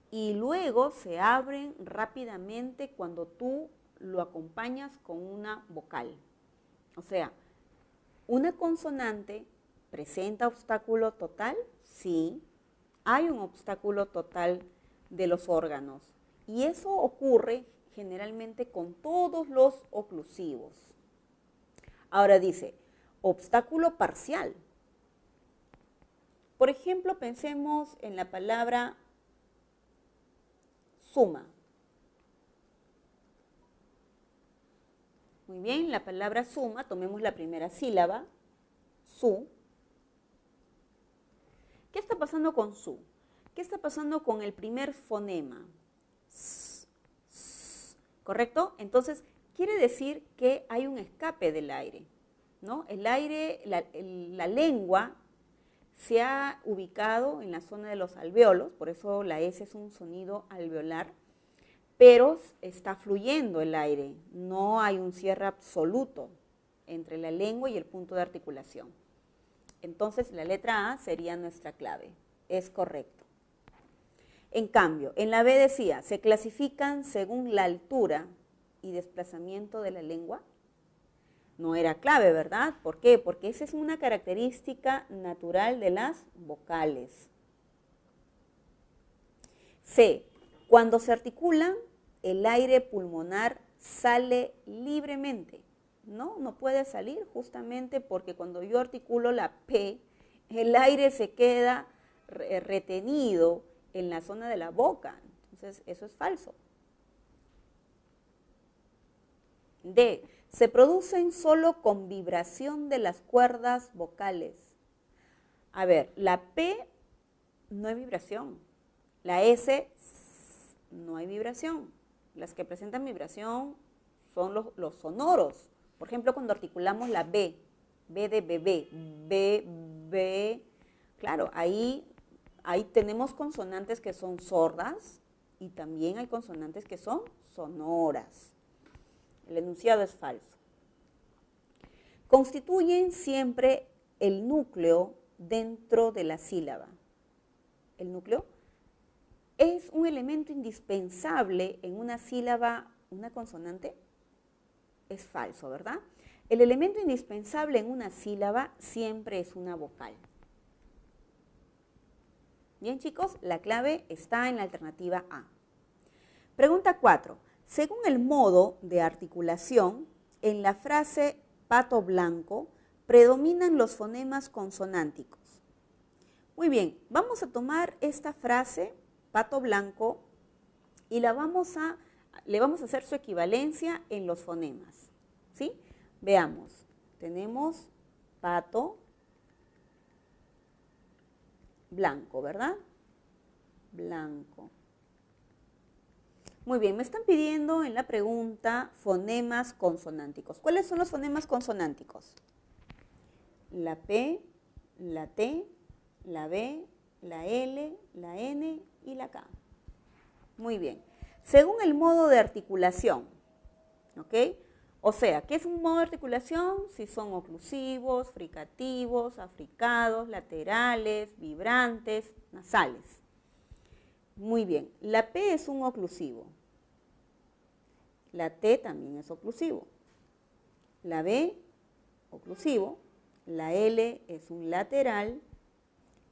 Speaker 1: y luego se abren rápidamente cuando tú lo acompañas con una vocal. O sea, ¿una consonante presenta obstáculo total? Sí, hay un obstáculo total de los órganos y eso ocurre generalmente con todos los oclusivos. Ahora dice, obstáculo parcial. Por ejemplo, pensemos en la palabra suma. Muy bien, la palabra suma, tomemos la primera sílaba, su. ¿Qué está pasando con su? ¿Qué está pasando con el primer fonema? S, s, ¿correcto? Entonces, quiere decir que hay un escape del aire, ¿no? El aire, la lengua se ha ubicado en la zona de los alvéolos, por eso la S es un sonido alveolar, pero está fluyendo el aire, no hay un cierre absoluto entre la lengua y el punto de articulación. Entonces, la letra A sería nuestra clave, es correcto. En cambio, en la B decía, se clasifican según la altura y desplazamiento de la lengua. No era clave, ¿verdad? ¿Por qué? Porque esa es una característica natural de las vocales. C. Cuando se articulan, el aire pulmonar sale libremente. No puede salir justamente porque cuando yo articulo la P, el aire se queda retenido en la zona de la boca. Entonces, eso es falso. D. Se producen solo con vibración de las cuerdas vocales. A ver, la P no hay vibración. La S no hay vibración. Las que presentan vibración son los sonoros. Por ejemplo, cuando articulamos la B, B de bebé, B, claro, ahí tenemos consonantes que son sordas y también hay consonantes que son sonoras. El enunciado es falso. Constituyen siempre el núcleo dentro de la sílaba. El núcleo es un elemento indispensable en una sílaba, una consonante. Es falso, ¿verdad? El elemento indispensable en una sílaba siempre es una vocal. Bien, chicos, la clave está en la alternativa A. Pregunta 4. Según el modo de articulación, en la frase pato blanco predominan los fonemas consonánticos. Muy bien, vamos a tomar esta frase, pato blanco, y le vamos a hacer su equivalencia en los fonemas, ¿sí? Veamos, tenemos pato blanco, ¿verdad? Blanco. Muy bien, me están pidiendo en la pregunta fonemas consonánticos. ¿Cuáles son los fonemas consonánticos? La P, la T, la B, la L, la N y la K. Muy bien. Según el modo de articulación, ¿ok? O sea, ¿qué es un modo de articulación? Si son oclusivos, fricativos, africados, laterales, vibrantes, nasales. Muy bien. La P es un oclusivo. La T también es oclusivo. La B, oclusivo. La L es un lateral.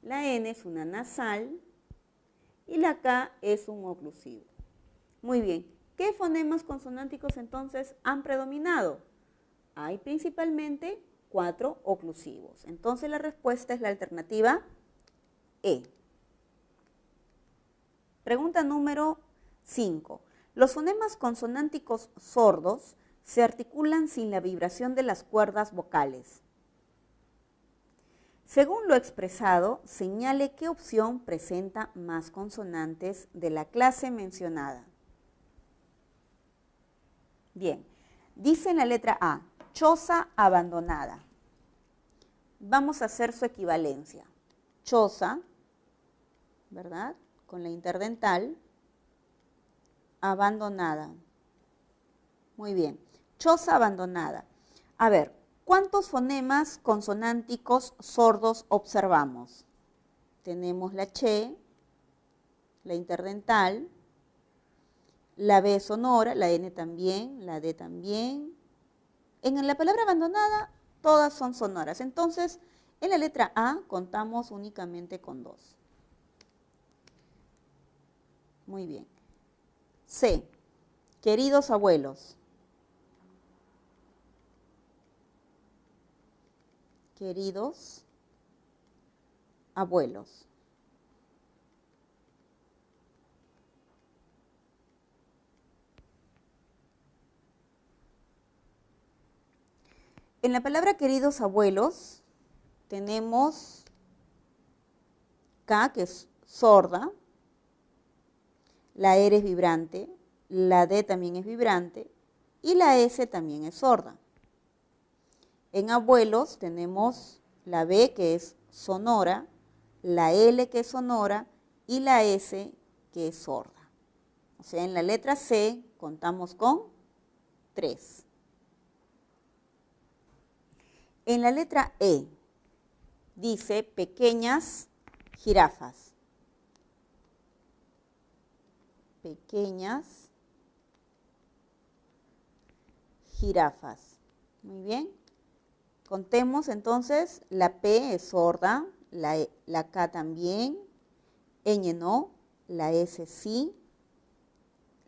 Speaker 1: La N es una nasal. Y la K es un oclusivo. Muy bien. ¿Qué fonemas consonánticos entonces han predominado? Hay principalmente 4 oclusivos. Entonces la respuesta es la alternativa E. Pregunta número 5. Los fonemas consonánticos sordos se articulan sin la vibración de las cuerdas vocales. Según lo expresado, señale qué opción presenta más consonantes de la clase mencionada. Bien, dice en la letra A, choza abandonada. Vamos a hacer su equivalencia. Choza, ¿verdad? Con la interdental, abandonada. Muy bien, choza abandonada. A ver, ¿cuántos fonemas consonánticos sordos observamos? Tenemos la che, la interdental, la B sonora, la N también, la D también. En la palabra abandonada, todas son sonoras. Entonces, en la letra A contamos únicamente con 2. Muy bien. C, queridos abuelos. Queridos abuelos. En la palabra queridos abuelos tenemos K, que es sorda, la R es vibrante, la D también es vibrante y la S también es sorda. En abuelos tenemos la B, que es sonora, la L, que es sonora, y la S, que es sorda. O sea, en la letra C contamos con 3. En la letra E dice pequeñas jirafas. Pequeñas jirafas. Muy bien. Contemos entonces, la P es sorda, la K también, ñ no, la S sí,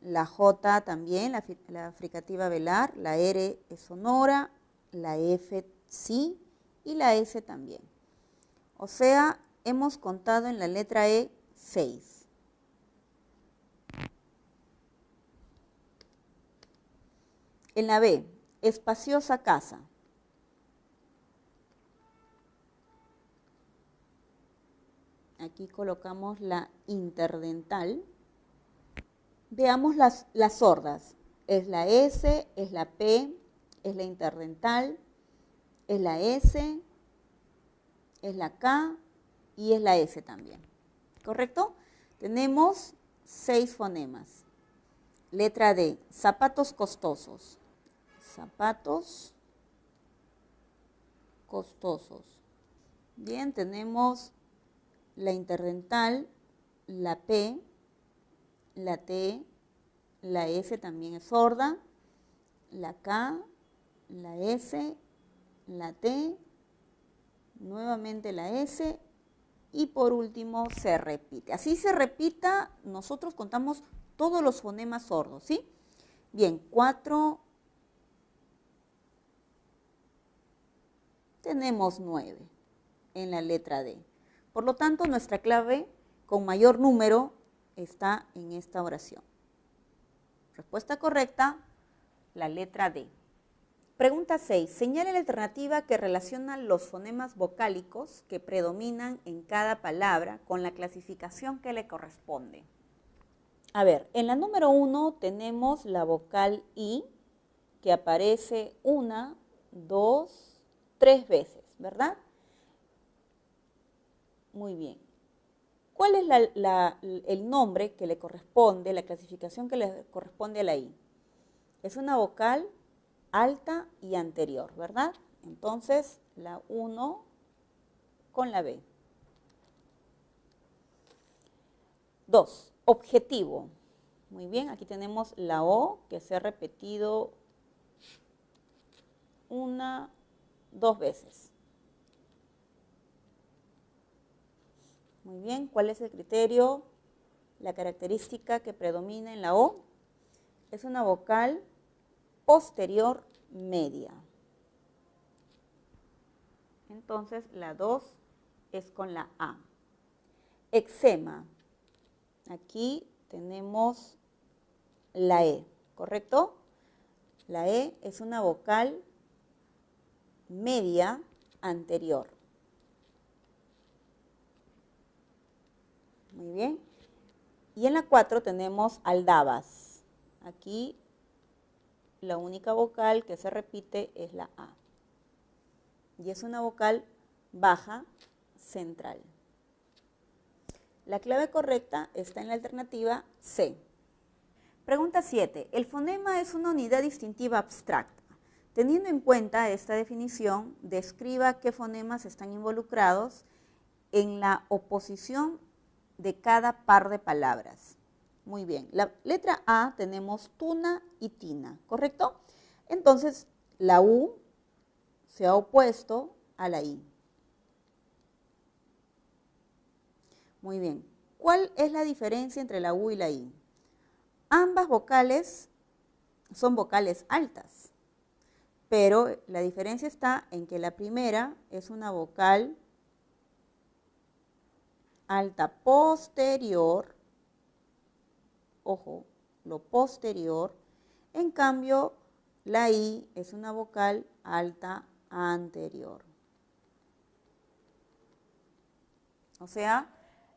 Speaker 1: la J también, la fricativa velar, la R es sonora, la F sí y la S también. O sea, hemos contado en la letra E 6. En la B, espaciosa casa. Aquí colocamos la interdental. Veamos las sordas. Es la S, es la P, es la interdental, es la S, es la K y es la S también. ¿Correcto? Tenemos 6 fonemas. Letra D, zapatos costosos. Zapatos costosos. Bien, tenemos la interdental, la P, la T, la S también es sorda, la K, la S, la T, nuevamente la S y por último se repite. Así se repita, nosotros contamos todos los fonemas sordos, ¿sí? Bien, 4, tenemos 9 en la letra D. Por lo tanto, nuestra clave con mayor número está en esta oración. Respuesta correcta, la letra D. Pregunta 6. Señale la alternativa que relaciona los fonemas vocálicos que predominan en cada palabra con la clasificación que le corresponde. A ver, en la número 1 tenemos la vocal I, que aparece 1, 2, 3 veces, ¿verdad? Muy bien. ¿Cuál es el nombre que le corresponde, la clasificación que le corresponde a la I? Es una vocal alta y anterior, ¿verdad? Entonces, la 1 con la B. 2. Objetivo. Muy bien, aquí tenemos la O que se ha repetido 1, 2 veces. Muy bien, ¿cuál es el criterio? La característica que predomina en la O es una vocal posterior media. Entonces, la 2 es con la A. Eczema. Aquí tenemos la E, ¿correcto? La E es una vocal media anterior. Muy bien. Y en la 4 tenemos aldabas. Aquí la única vocal que se repite es la A. Y es una vocal baja central. La clave correcta está en la alternativa C. Pregunta 7. El fonema es una unidad distintiva abstracta. Teniendo en cuenta esta definición, describa qué fonemas están involucrados en la oposición de cada par de palabras. Muy bien, la letra A tenemos tuna y tina, ¿correcto? Entonces, la U se ha opuesto a la I. Muy bien, ¿cuál es la diferencia entre la U y la I? Ambas vocales son vocales altas, pero la diferencia está en que la primera es una vocal alta posterior, ojo, lo posterior, en cambio la I es una vocal alta anterior. O sea,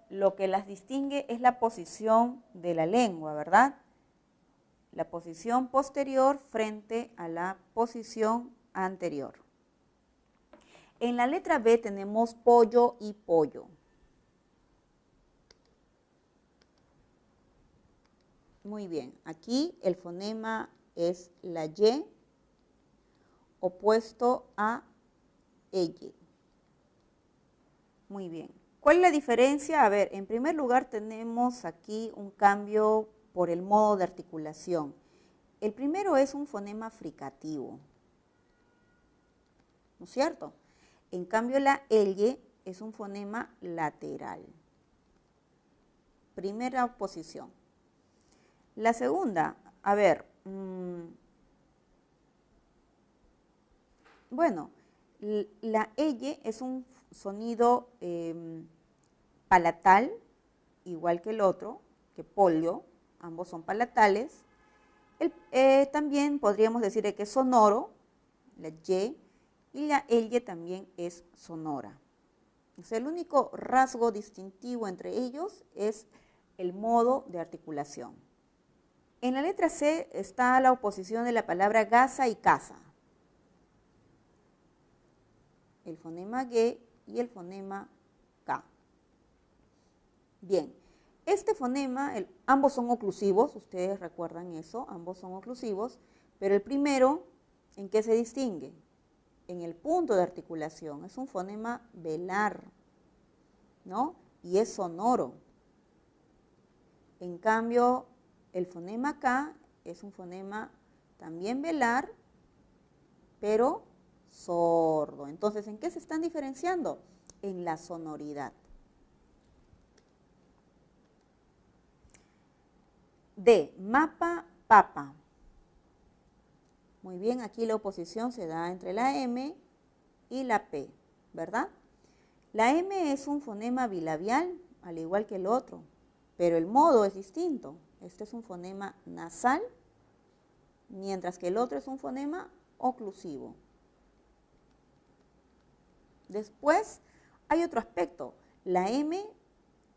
Speaker 1: lo que las distingue es la posición de la lengua, ¿verdad? La posición posterior frente a la posición anterior. En la letra B tenemos pollo y pollo. Muy bien, aquí el fonema es la Y opuesto a elle. Muy bien. ¿Cuál es la diferencia? A ver, en primer lugar tenemos aquí un cambio por el modo de articulación. El primero es un fonema fricativo, ¿no es cierto? En cambio la elle es un fonema lateral. Primera posición. La segunda, a ver, bueno, la elle es un sonido palatal, igual que el otro, que polio, ambos son palatales. También podríamos decir que es sonoro, la y la elle también es sonora. O sea, el único rasgo distintivo entre ellos es el modo de articulación. En la letra C está la oposición de la palabra gasa y casa. El fonema G y el fonema K. Bien, este fonema, ambos son oclusivos, ustedes recuerdan eso, ambos son oclusivos, pero el primero, ¿en qué se distingue? En el punto de articulación, es un fonema velar, ¿no? Y es sonoro. En cambio, el fonema K es un fonema también velar, pero sordo. Entonces, ¿en qué se están diferenciando? En la sonoridad. D, mapa, papa. Muy bien, aquí la oposición se da entre la M y la P, ¿verdad? La M es un fonema bilabial, al igual que el otro, pero el modo es distinto. Este es un fonema nasal, mientras que el otro es un fonema oclusivo. Después hay otro aspecto. La M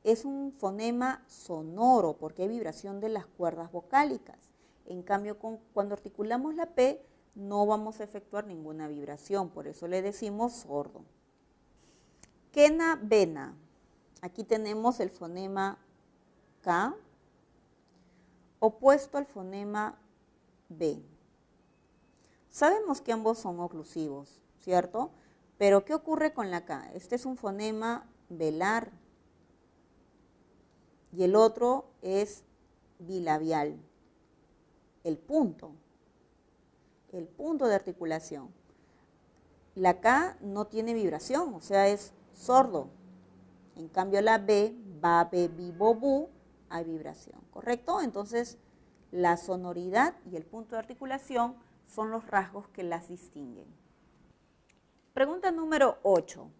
Speaker 1: es un fonema sonoro porque hay vibración de las cuerdas vocálicas. En cambio, cuando articulamos la P, no vamos a efectuar ninguna vibración, por eso le decimos sordo. Quena, vena. Aquí tenemos el fonema K, opuesto al fonema B. Sabemos que ambos son oclusivos, ¿cierto? Pero ¿qué ocurre con la K? Este es un fonema velar y el otro es bilabial. El punto de articulación. La K no tiene vibración, o sea, es sordo. En cambio, la B, ba, be, bi, bo, bu, hay vibración, ¿correcto? Entonces, la sonoridad y el punto de articulación son los rasgos que las distinguen. Pregunta número 8.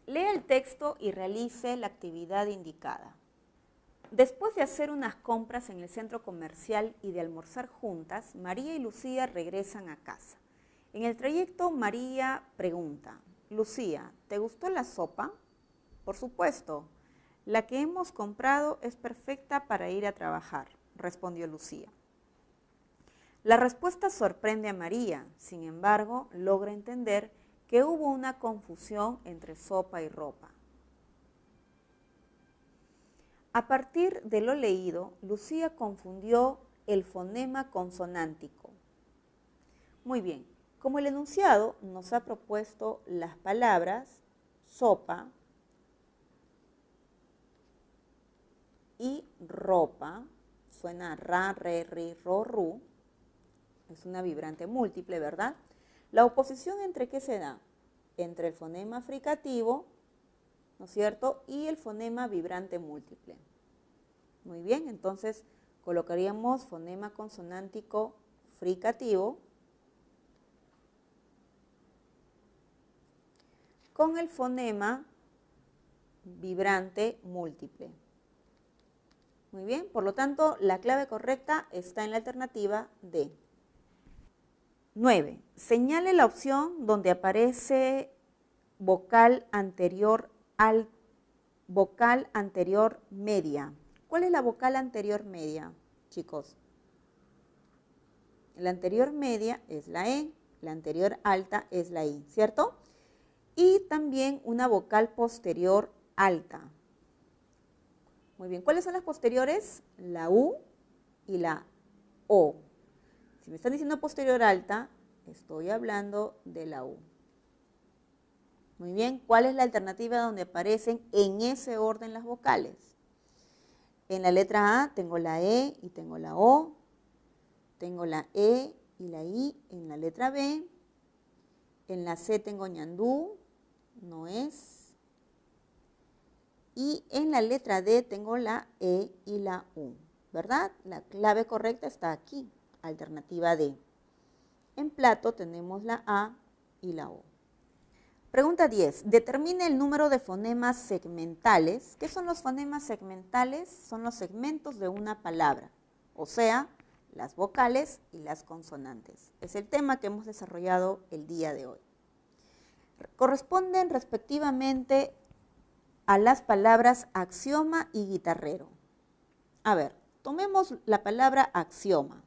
Speaker 1: Lea el texto y realice la actividad indicada. Después de hacer unas compras en el centro comercial y de almorzar juntas, María y Lucía regresan a casa. En el trayecto, María pregunta: Lucía, ¿te gustó la sopa? Por supuesto, la que hemos comprado es perfecta para ir a trabajar, respondió Lucía. La respuesta sorprende a María, sin embargo, logra entender que hubo una confusión entre sopa y ropa. A partir de lo leído, Lucía confundió el fonema consonántico. Muy bien, como el enunciado nos ha propuesto las palabras sopa y ropa, suena ra, re, ri, ro, ru, es una vibrante múltiple, ¿verdad? La oposición entre qué se da? Entre el fonema fricativo, ¿no es cierto?, y el fonema vibrante múltiple. Muy bien, entonces colocaríamos fonema consonántico fricativo con el fonema vibrante múltiple. Muy bien, por lo tanto, la clave correcta está en la alternativa D. 9. Señale la opción donde aparece vocal anterior media. ¿Cuál es la vocal anterior media, chicos? La anterior media es la E, la anterior alta es la I, ¿cierto? Y también una vocal posterior alta. Muy bien, ¿cuáles son las posteriores? La U y la O. Si me están diciendo posterior alta, estoy hablando de la U. Muy bien, ¿cuál es la alternativa donde aparecen en ese orden las vocales? En la letra A tengo la E y tengo la O, tengo la E y la I en la letra B, en la C tengo ñandú, no es, y en la letra D tengo la E y la U, ¿verdad? La clave correcta está aquí, alternativa D. En plato tenemos la A y la O. Pregunta 10. Determine el número de fonemas segmentales. ¿Qué son los fonemas segmentales? Son los segmentos de una palabra, o sea, las vocales y las consonantes. Es el tema que hemos desarrollado el día de hoy. Corresponden respectivamente a las palabras axioma y guitarrero. A ver, tomemos la palabra axioma.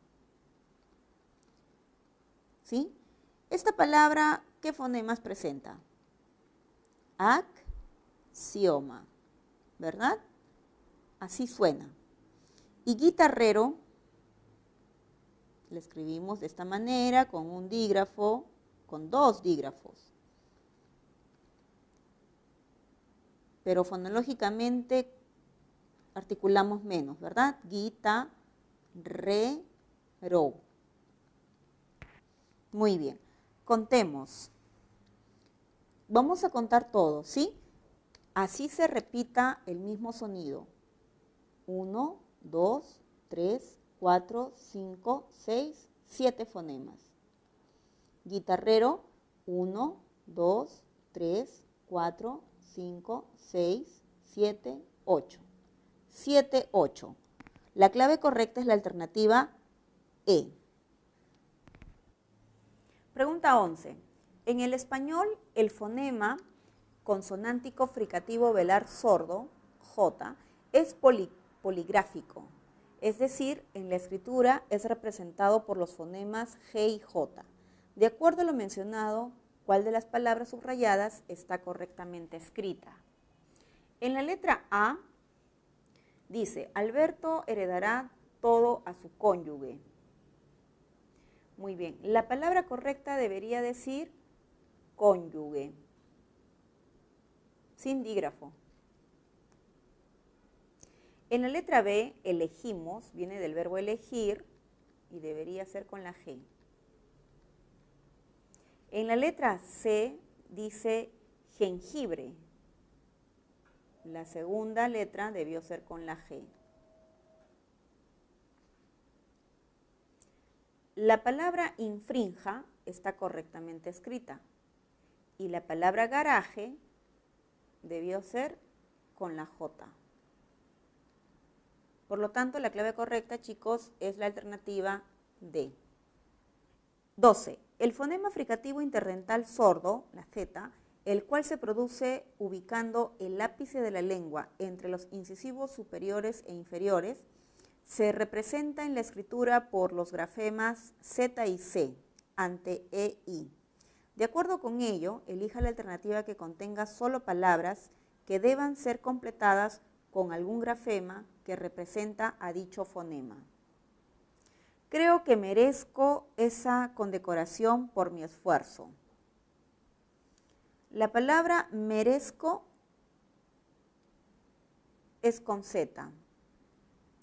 Speaker 1: ¿Sí? Esta palabra, ¿qué fonemas presenta? Axioma, ¿verdad? Así suena. Y guitarrero, le escribimos de esta manera, con un dígrafo, con dos dígrafos. Pero fonológicamente articulamos menos, ¿verdad? Guitarrero. Muy bien, contemos. Vamos a contar todo, ¿sí? Así se repita el mismo sonido. 1, 2, 3, 4, 5, 6, 7 fonemas. Guitarrero, 1, 2, 3, 4, 5, 6, 7, 8. 7, 8. La clave correcta es la alternativa E. Pregunta 11. En el español, el fonema consonántico fricativo velar sordo, J, es poligráfico. Es decir, en la escritura es representado por los fonemas G y J. De acuerdo a lo mencionado, ¿cuál de las palabras subrayadas está correctamente escrita? En la letra A dice, Alberto heredará todo a su cónyuge. Muy bien, la palabra correcta debería decir cónyuge, sin dígrafo. En la letra B, elegimos, viene del verbo elegir y debería ser con la G. En la letra C dice jengibre. La segunda letra debió ser con la G. La palabra infrinja está correctamente escrita y la palabra garaje debió ser con la J. Por lo tanto, la clave correcta, chicos, es la alternativa D. 12. El fonema fricativo interdental sordo, la Z, el cual se produce ubicando el ápice de la lengua entre los incisivos superiores e inferiores, se representa en la escritura por los grafemas Z y C, ante E, I. De acuerdo con ello, elija la alternativa que contenga solo palabras que deban ser completadas con algún grafema que representa a dicho fonema. Creo que merezco esa condecoración por mi esfuerzo. La palabra merezco es con Z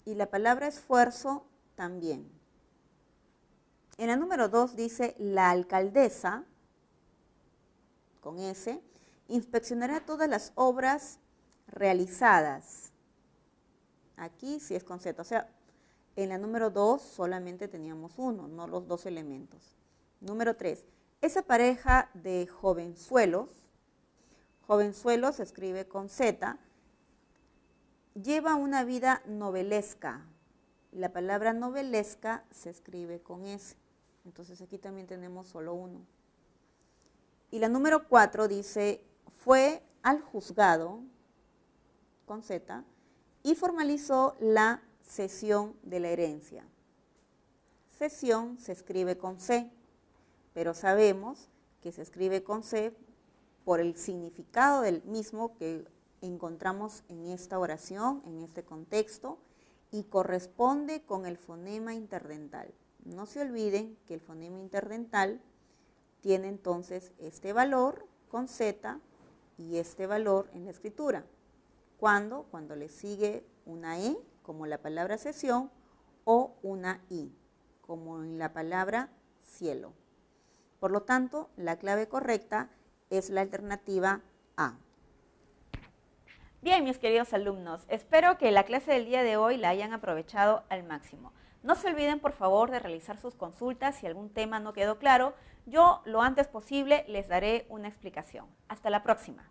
Speaker 1: y la palabra esfuerzo también. En la número 2 dice, la alcaldesa, con S, inspeccionará todas las obras realizadas. Aquí sí es con Z, o sea, en la número 2 solamente teníamos uno, no los dos elementos. Número 3, esa pareja de jovenzuelos se escribe con Z, lleva una vida novelesca. La palabra novelesca se escribe con S, entonces aquí también tenemos solo uno. Y la número 4 dice, fue al juzgado, con Z, y formalizó la cesión de la herencia. Cesión se escribe con C, pero sabemos que se escribe con C por el significado del mismo que encontramos en esta oración, en este contexto, y corresponde con el fonema interdental. No se olviden que el fonema interdental tiene entonces este valor con Z y este valor en la escritura. ¿Cuándo? Cuando le sigue una E, como la palabra cesión, o una I, como en la palabra cielo. Por lo tanto, la clave correcta es la alternativa A. Bien, mis queridos alumnos, espero que la clase del día de hoy la hayan aprovechado al máximo. No se olviden, por favor, de realizar sus consultas si algún tema no quedó claro. Yo, lo antes posible, les daré una explicación. Hasta la próxima.